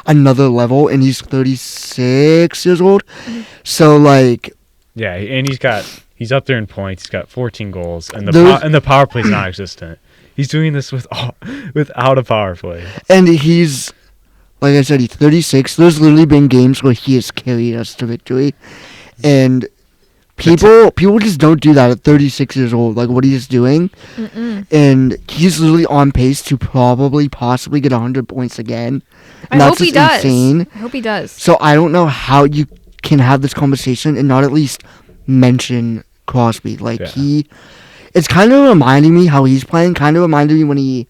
another level, and he's 36 years old. So like, Yeah, and he's up there in points. He's got 14 goals, and Those- the power play's non-existent. He's doing this without a power play. and he's like I said, he's 36. There's literally been games where he has carried us to victory, and people just don't do that at 36 years old. Like what he's doing. Mm-mm. And he's literally on pace to possibly get 100 points again. I And hope that's he just does. insane. I hope he does. So I don't know how you can have this conversation and not at least mention Crosby. Like Yeah. it's kind of reminding me how he's playing. Kind of reminded me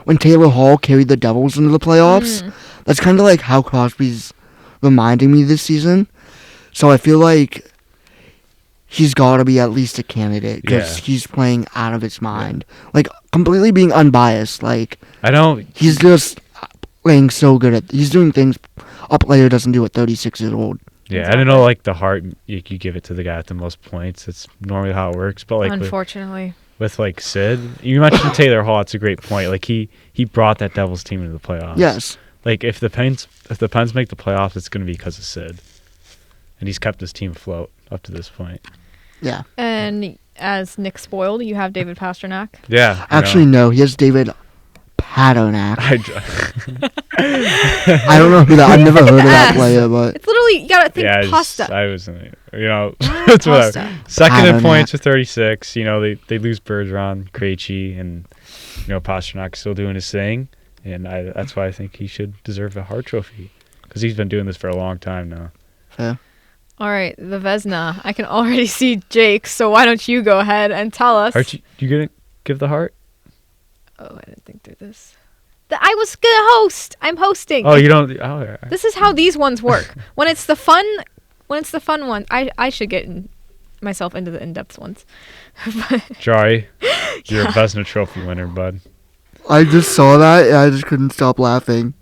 when Taylor Hall carried the Devils into the playoffs. That's kind of like how Crosby's reminding me this season. So I feel like he's got to be at least a candidate because Yeah. he's playing out of his mind. Like, completely being unbiased. Like, I don't. he's just playing so good at... He's doing things a player doesn't do at 36 years old. Yeah, I don't know. Like the heart, you give it to the guy at the most points. It's normally how it works. But like Unfortunately. with like Sid, you mentioned Taylor Hall. It's a great point. Like he brought that Devils team into the playoffs. Yes. Like if the Pens make the playoffs, it's going to be because of Sid, and he's kept his team afloat up to this point. Yeah. And as Nick spoiled, you have David Pasternak. Yeah. Actually, no. He has David Pasternak. I I don't know who that... I've never heard of that S. player, but... It's literally, you gotta think yeah, pasta. I was, it's whatever. Pasta. Second in Pasternak. points with 36. They lose Bergeron, Krejci, and Pasternak's still doing his thing, and that's why I think he should deserve a Hart Trophy because he's been doing this for a long time now. Fair. All right, the Vezina. I can already see Jake, so why don't you go ahead and tell us? Are you gonna give the Hart? Oh, I didn't think through this. I was gonna host. I'm hosting. Oh, you don't. Oh, yeah. This is how these ones work. When it's the fun one, I should get myself into the in-depth ones. Jarry, you're a Vezina Trophy winner, bud. I just saw that, and I just couldn't stop laughing.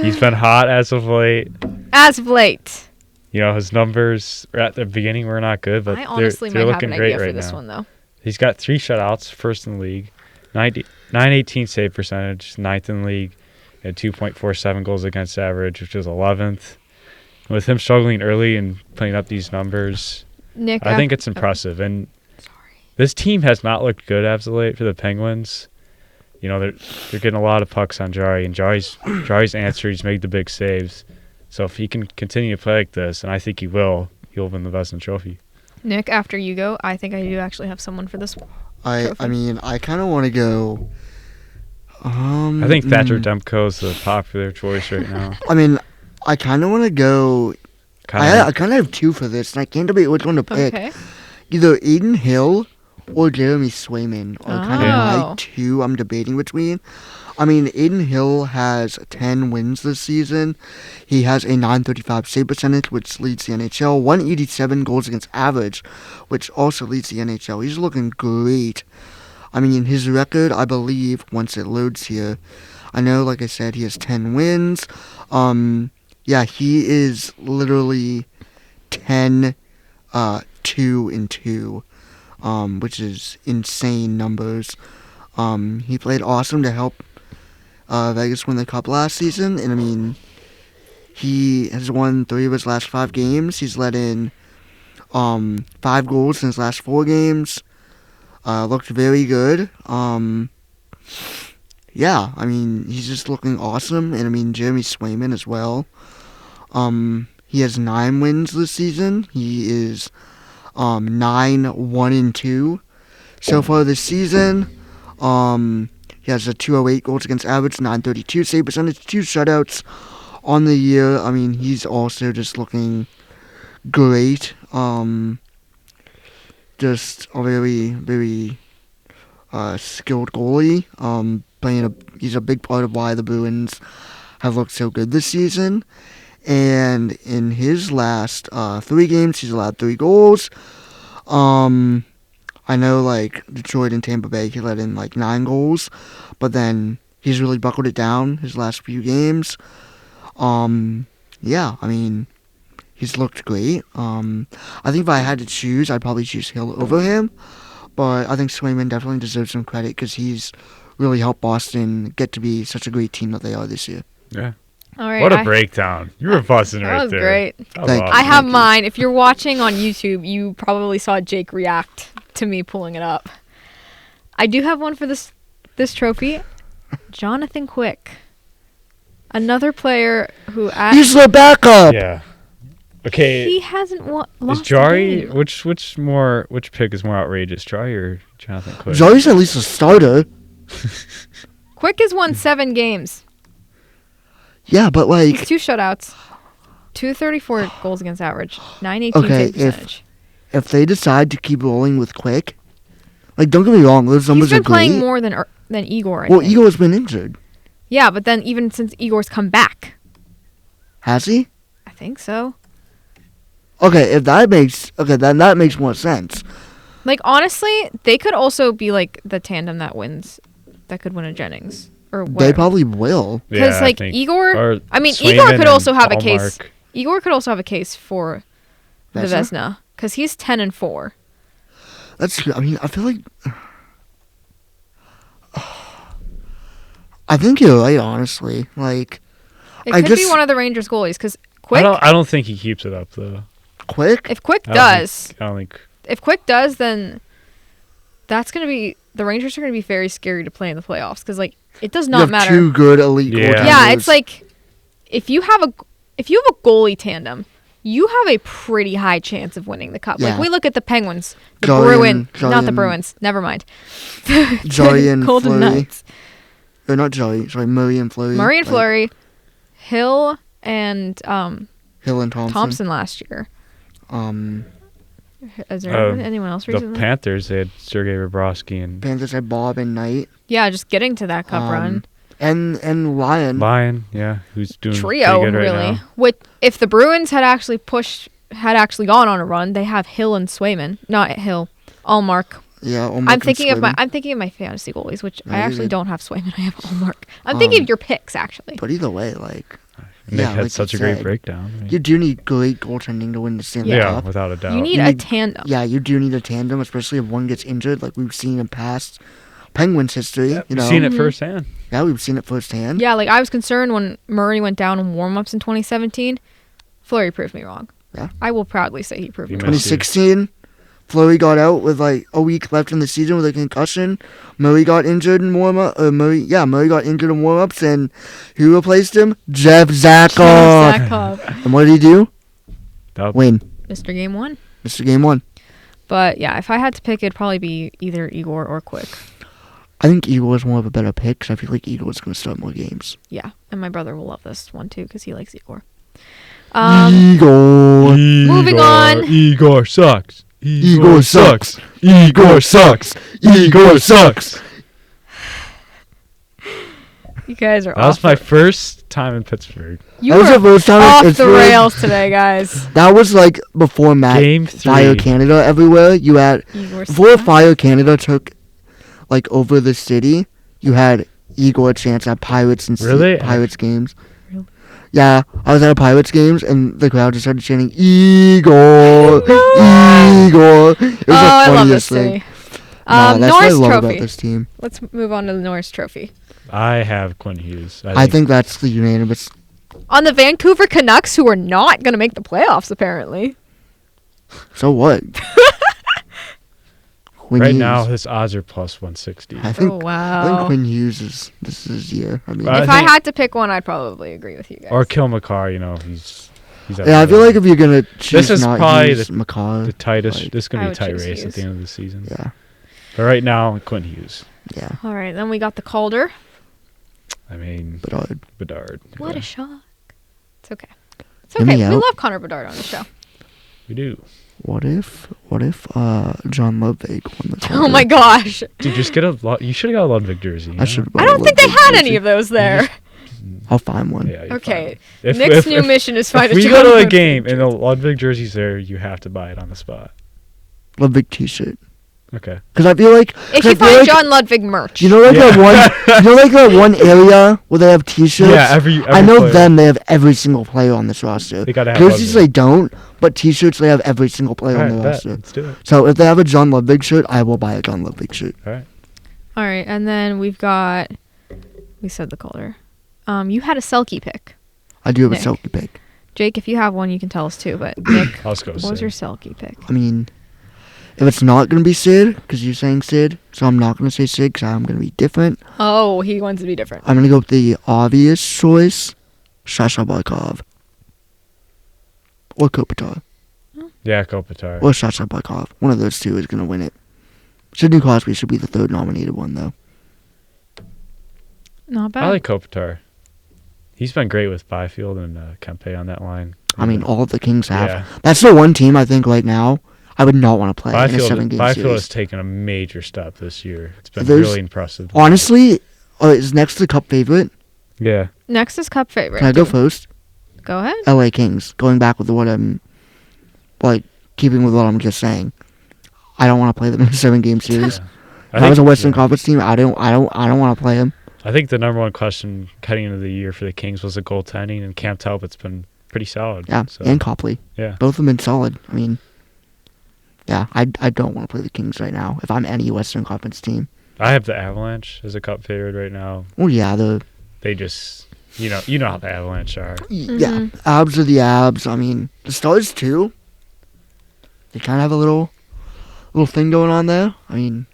He's been hot as of late. As of late, His numbers at the beginning were not good, but I honestly they're might have looking an great idea for right this now. one though. He's got 3 shutouts, first in the league, 918 save percentage, 9th in the league, and 2.47 goals against average, which is 11th. With him struggling early and putting up these numbers, Nick, I think it's impressive. And sorry. this team has not looked good as of late for the Penguins. They're getting a lot of pucks on Jarry, and Jarry's answer. He's made the big saves. So if he can continue to play like this, and I think he will, he'll win the Vezina Trophy. Nick, after you go, I think I do actually have someone for this one. I Trophy. mean, I kind of want to go... I think Thatcher Demko is the popular choice right now. I mean, I kind of want to go... Kinda. I kind of have 2 for this, and I can't debate which one to pick. Okay. Either Aiden Hill or Jeremy Swayman are kind of Oh. my 2 I'm debating between. I mean, Aiden Hill has 10 wins this season. He has a 935 save percentage, which leads the NHL. 187 goals against average, which also leads the NHL. He's looking great. I mean, his record, I believe, once it loads here, I know, like I said, he has 10 wins. Yeah, he is literally 10, 2-2, which is insane numbers. He played awesome to help Vegas win the Cup last season, and I mean, he has won 3 of his last 5 games. He's let in 5 goals in his last 4 games. Looked very good. Yeah, I mean, he's just looking awesome, and I mean, Jeremy Swayman as well. He has 9 wins this season. He is 9-1-2 so far this season. He has a 208 goals against average, 932 save percentage, 2 shutouts on the year. I mean, he's also just looking great. Just a very, very skilled goalie. He's a big part of why the Bruins have looked so good this season. And in his last 3 games, he's allowed 3 goals. I know, like, Detroit and Tampa Bay, he let in, 9 goals. But then he's really buckled it down his last few games. Yeah, I mean, he's looked great. I think if I had to choose, I'd probably choose Hill over him. But I think Swayman definitely deserves some credit because he's really helped Boston get to be such a great team that they are this year. Yeah. All right. What a breakdown. You were buzzing right there. That was great. That was Thank awesome. I have mine. If you're watching on YouTube, you probably saw Jake react to me pulling it up. I do have one for this trophy. Jonathan Quick. Another player who He's the backup! Yeah. Okay. he hasn't lost Is a Jarry game. which pick is more outrageous, Jarry or Jonathan Quick? Jarry's at least a starter. Quick has won 7 games. Yeah, but He's 2 shutouts. 234 goals against average. 918 Okay, save percentage. if they decide to keep rolling with Quick, don't get me wrong, those numbers He's are been playing great. more than Igor. I Well, think. Igor's been injured. Yeah, but then even since Igor's come back, Has he? I think so. Okay, then that makes more sense. Honestly, they could also be the tandem that could win a Jennings or They whatever. probably will. Because I think- Igor, or Igor Swayman could also and have a case. Hallmark. Igor could also have a case for the Vezina? Vezina because he's 10-4. That's true. I mean, I feel like I think you're right, honestly. It I could be just- one of the Rangers goalies because I Quick. don't think he keeps it up though. Quick? If Quick I don't does, think- I don't think. if Quick does, then that's gonna be the Rangers are gonna be very scary to play in the playoffs because it does You not have matter. 2 good elite Yeah. goaltenders. Yeah, it's if you have a goalie tandem, you have a pretty high chance of winning the cup. Yeah. We look at the Penguins, the Jarry not the and- Bruins. Never mind. Jarry and Golden Fleury. Knights. Or not Jarry, sorry, Murray and Fleury. Murray and Fleury, Hill and Hill and Thompson last year. Is there anyone else The recently? Panthers, they had Sergei Bobrovsky and Panthers had Bob and Knight. Yeah, just getting to that cup run. And Lion. Lion, yeah, who's doing Trio, pretty good right really. now. If the Bruins had actually gone on a run, they have Hill and Swayman. Not Hill, Allmark. Yeah, Ullmark I'm and thinking of Swayman. my fantasy goalies, which No, I you're actually good. don't have Swayman. I have Allmark. I'm thinking of your picks actually. But either way, Nick yeah, had like you such a great said, breakdown. I mean, you do need great goaltending to win the Stanley yeah, Cup. without a doubt. You need You a need- tandem. Yeah, you do need a tandem, especially if one gets injured, like we've seen in past Penguins history. Yep, You we've know, seen it firsthand. yeah, we've seen it firsthand. Yeah, I was concerned when Murray went down in warm-ups in 2017. Fleury proved me wrong. Yeah. I will proudly say he proved me You wrong. missed 2016, Fleury got out with a week left in the season with a concussion. Murray got injured in warm-up. Murray got injured in warm-ups, and who replaced him? Jeff Zakov. Zakov. And what did he do? That- Win. Mr. Game 1. Mr. Game 1. But yeah, if I had to pick, it'd probably be either Igor or Quick. I think Igor is more of a better pick because I feel like Igor is going to start more games. Yeah, and my brother will love this one too because he likes Igor. Igor. Moving on. Igor sucks. Igor sucks. Igor sucks. Igor sucks. You guys are That was off. my first time in Pittsburgh. You That was were the first time off it's the really- rails today, guys. That was before Matt Game Fire 3. Canada everywhere. You had Igor before sucks. Fire Canada took over the city. You had Igor chants at Pirates and Really? Pirates games. Really? Yeah, I was at a Pirates games and the crowd just started chanting Igor, Igor. It was the I love this funniest thing. city. Nah, that's what I Norris love Trophy. about this team. Let's move on to the Norris Trophy. I have Quinn Hughes. I think that's the unanimous. On the Vancouver Canucks, who are not going to make the playoffs, apparently. So what? Quinn right Hughes. now his odds are plus 160. I think Oh, I think wow. Quinn Hughes this is his year. I mean, I If I think- had to pick one, I'd probably agree with you guys. Or Kill McCarr, he's He's Yeah, I feel like if you're gonna choose is not probably use McCall, the tightest. like, This is gonna I be a would tight choose race at Hughes. the end of the season. yeah, But right now, Quinn Hughes. yeah, All right, then we got the Calder. I mean, Bedard. What yeah, a shock. It's okay. It's Hear me okay. We out. love Connor Bedard on the show. we do. What if John Ludwig won the Oh my gosh. Dude, just get you should have got a Ludwig jersey. You I know? should. I don't think they had any of those there. I'll find one. Yeah, you're Okay. fine. Next new mission is find If a we John go to a Ludwig game and the jersey. Ludwig jersey's there, you have to buy it on the spot. Ludwig T-shirt. Okay. Because I feel like If 'cause you I feel find like, John Ludwig merch. you know, like Yeah. that one area where they have T-shirts. Yeah, every I know player. them. They have every single player on this roster. They gotta have Jerseys Ludwig. they don't, but T-shirts they have every single player on Alright, the bet. roster. Let's do it. So if they have a John Ludwig shirt, I will buy a John Ludwig shirt. All right. All right, and then we said the Calder. You had a Selkie pick. I do have Nick. a Selkie pick. Jake, if you have one, you can tell us too. But Nick, I'll just go what was Sid. your Selkie pick? I mean, if it's not gonna be Sid, because you're saying Sid, so I'm not gonna say Sid, because I'm gonna be different. Oh, he wants to be different. I'm gonna go with the obvious choice, Sasha Barkov. Or Kopitar. Yeah, Kopitar. Or Sasha Barkov. One of those two is gonna win it. Sidney Crosby should be the third nominated one, though. Not bad. I like Kopitar. He's been great with Byfield and Kempe on that line. I mean, all of the Kings have. Yeah. That's the one team I think right now I would not want to play in a 7-game Byfield has series. taken a major step this year. It's been There's- really impressive. Honestly, is next to Cup favorite. Yeah. Next is Cup favorite. Can I go first? Go ahead. LA Kings. Going back with what I'm, keeping with what I'm just saying. I don't want to play them in a 7-game series. Yeah. If I was a Western yeah. Conference team, I don't want to play them. I think the number one question heading into the year for the Kings was the goaltending, and Cam Talbot's been pretty solid. Yeah, So, and Copley. yeah. Both have been solid. I mean, yeah, I don't want to play the Kings right now if I'm any Western Conference team. I have the Avalanche as a cup favorite right now. Well, yeah, They just, you know how the Avalanche are. yeah, abs are the abs. I mean, the Stars too. They kind of have a little thing going on there. I mean,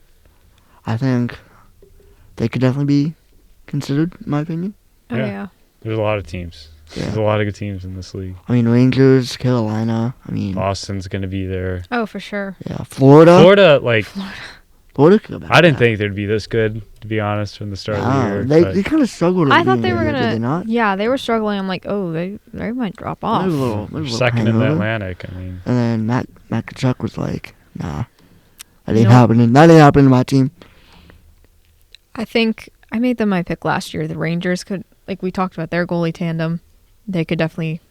I think they could definitely be considered, in my opinion. Oh Yeah. yeah. There's a lot of teams. There's Yeah. a lot of good teams in this league. I mean, Rangers, Carolina. I mean, Boston's going to be there. Oh, for sure. yeah, Florida. Florida could go back. I didn't think they'd be this good, to be honest, from the start of the year. They but kind of struggled. At I the thought they beginning were of the year, did they gonna. not? Yeah, they were struggling. I'm like, oh, they might drop off. Maybe a little they're second in the hangover. Atlantic. I mean, And then Matt Kachuk was like, nah, that ain't Nope. happening. That ain't happening to my team. I think I made them my pick last year. The Rangers could, like we talked about, their goalie tandem. They could definitely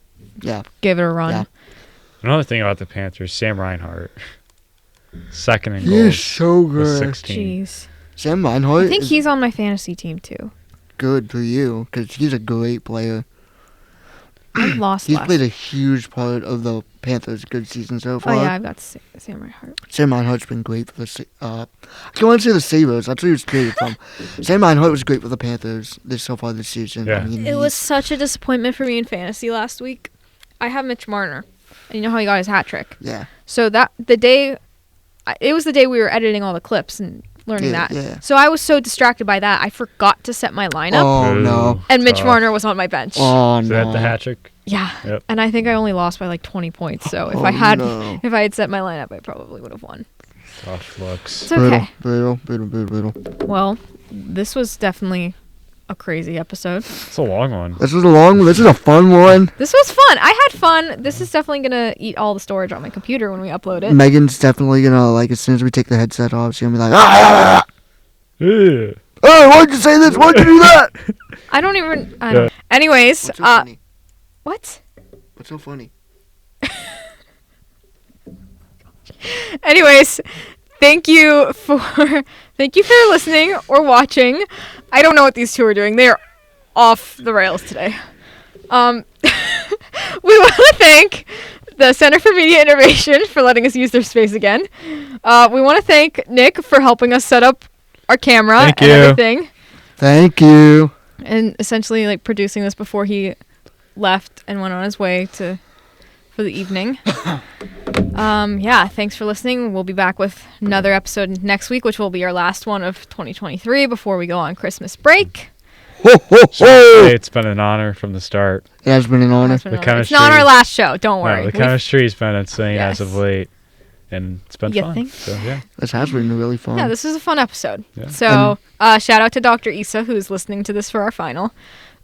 Yeah. give it a run. Yeah. another thing about the Panthers, Sam Reinhart, second in He is goals so with good. 16. Jeez. Sam Reinhart I think is he's on my fantasy team too. good for you because he's a great player. I lost He's last. played a huge part of the Panthers' good season so Oh far. yeah, I've got Sam Reinhart. Sam Reinhart's been great for the. I don't want to say the Sabres. That's where he was traded from. Sam Reinhart was great for the Panthers so far this season. Yeah. I mean, It was such a disappointment for me in fantasy last week. I have Mitch Marner, and you know how he got his hat trick. Yeah. So it was the day we were editing all the clips and learning Yeah, that. yeah. So I was so distracted by that, I forgot to set my lineup, Oh no. Ooh, and Mitch tough. Marner was on my bench. Oh Is no. that the hat trick? Yeah, Yep. and I think I only lost by like 20 points. So if Oh, I had no. set my lineup, I probably would have won. Tough looks. It's okay. Brutal. Well, this was definitely a crazy episode. It's a long one. This was a long one. This is a fun one. This was fun. I had fun. This is definitely gonna eat all the storage on my computer when we upload it. Megan's definitely gonna as soon as we take the headset off, she's gonna be like, ah! Ugh. Hey, why'd you say this? Why'd you do that? I don't. Anyways, What's so funny? what? What's so funny? Anyways, thank you for listening or watching. I don't know what these two are doing. They are off the rails today. We want to thank the Center for Media Innovation for letting us use their space again. We want to thank Nick for helping us set up our camera Thank and you. everything, Thank you. and essentially producing this before he left and went on his way for the evening. Yeah, thanks for listening. We'll be back with another episode next week, which will be our last one of 2023 before we go on Christmas break. Ho, ho, ho. It's been an honor from the start. It has been an honor. It's chemistry- not our last show. Don't worry. No, the chemistry's been insane Yes. as of late, and it's been You fun. think? So yeah. This has been really fun. Yeah, this is a fun episode. Yeah. So, shout out to Dr. Issa, who's listening to this for our final.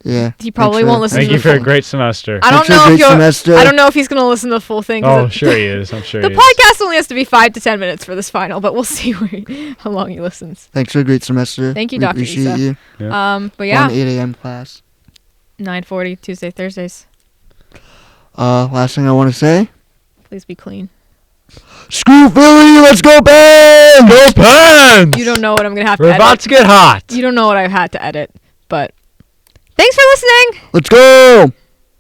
Yeah. He probably Thanks won't for- listen Thank to you the for a full. great semester. I don't Thanks for a know if great you're. semester. I don't know if he's gonna listen to the full thing. 'cause Oh, sure he is. I'm sure The he is. podcast only has to be 5 to 10 minutes for this final, but we'll see how long he listens. Thanks for a great semester. Thank you, We Dr. appreciate Issa. you. Yeah. But yeah, Fun 8 a.m. class. 9:40 Tuesday, Thursdays. Last thing I want to say. Please be clean. Screw Philly, let's go Pens! Go Pens! You don't know what I'm gonna have We're to about edit. to get hot. You don't know what I had to edit, but thanks for listening. Let's go!